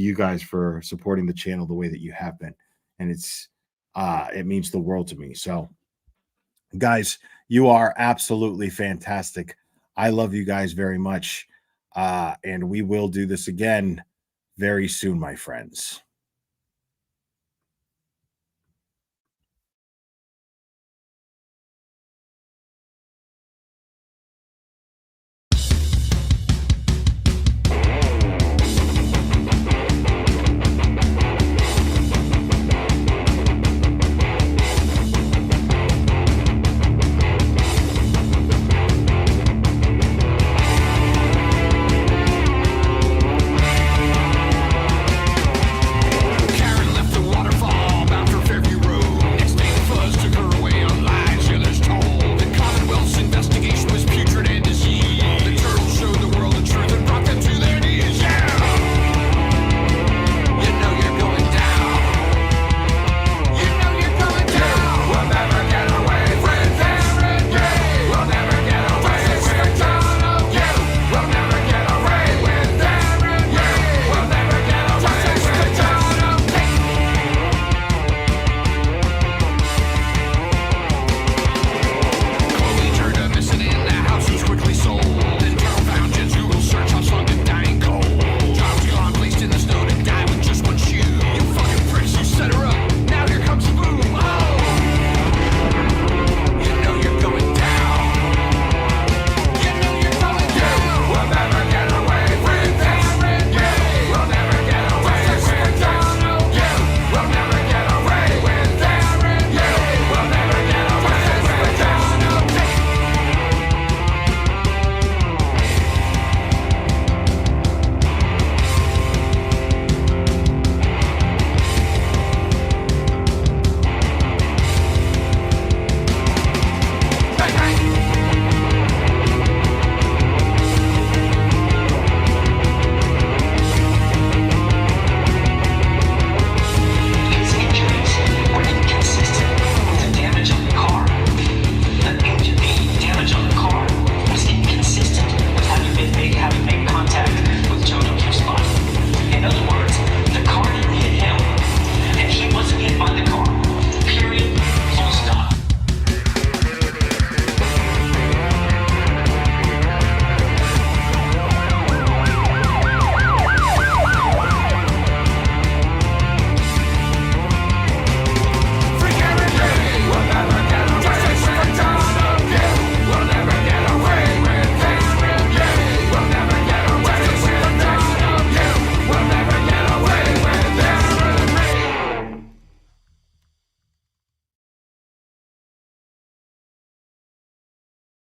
you guys for supporting the channel the way that you have been. And it means the world to me. So guys, you are absolutely fantastic. I love you guys very much. And we will do this again very soon, my friends.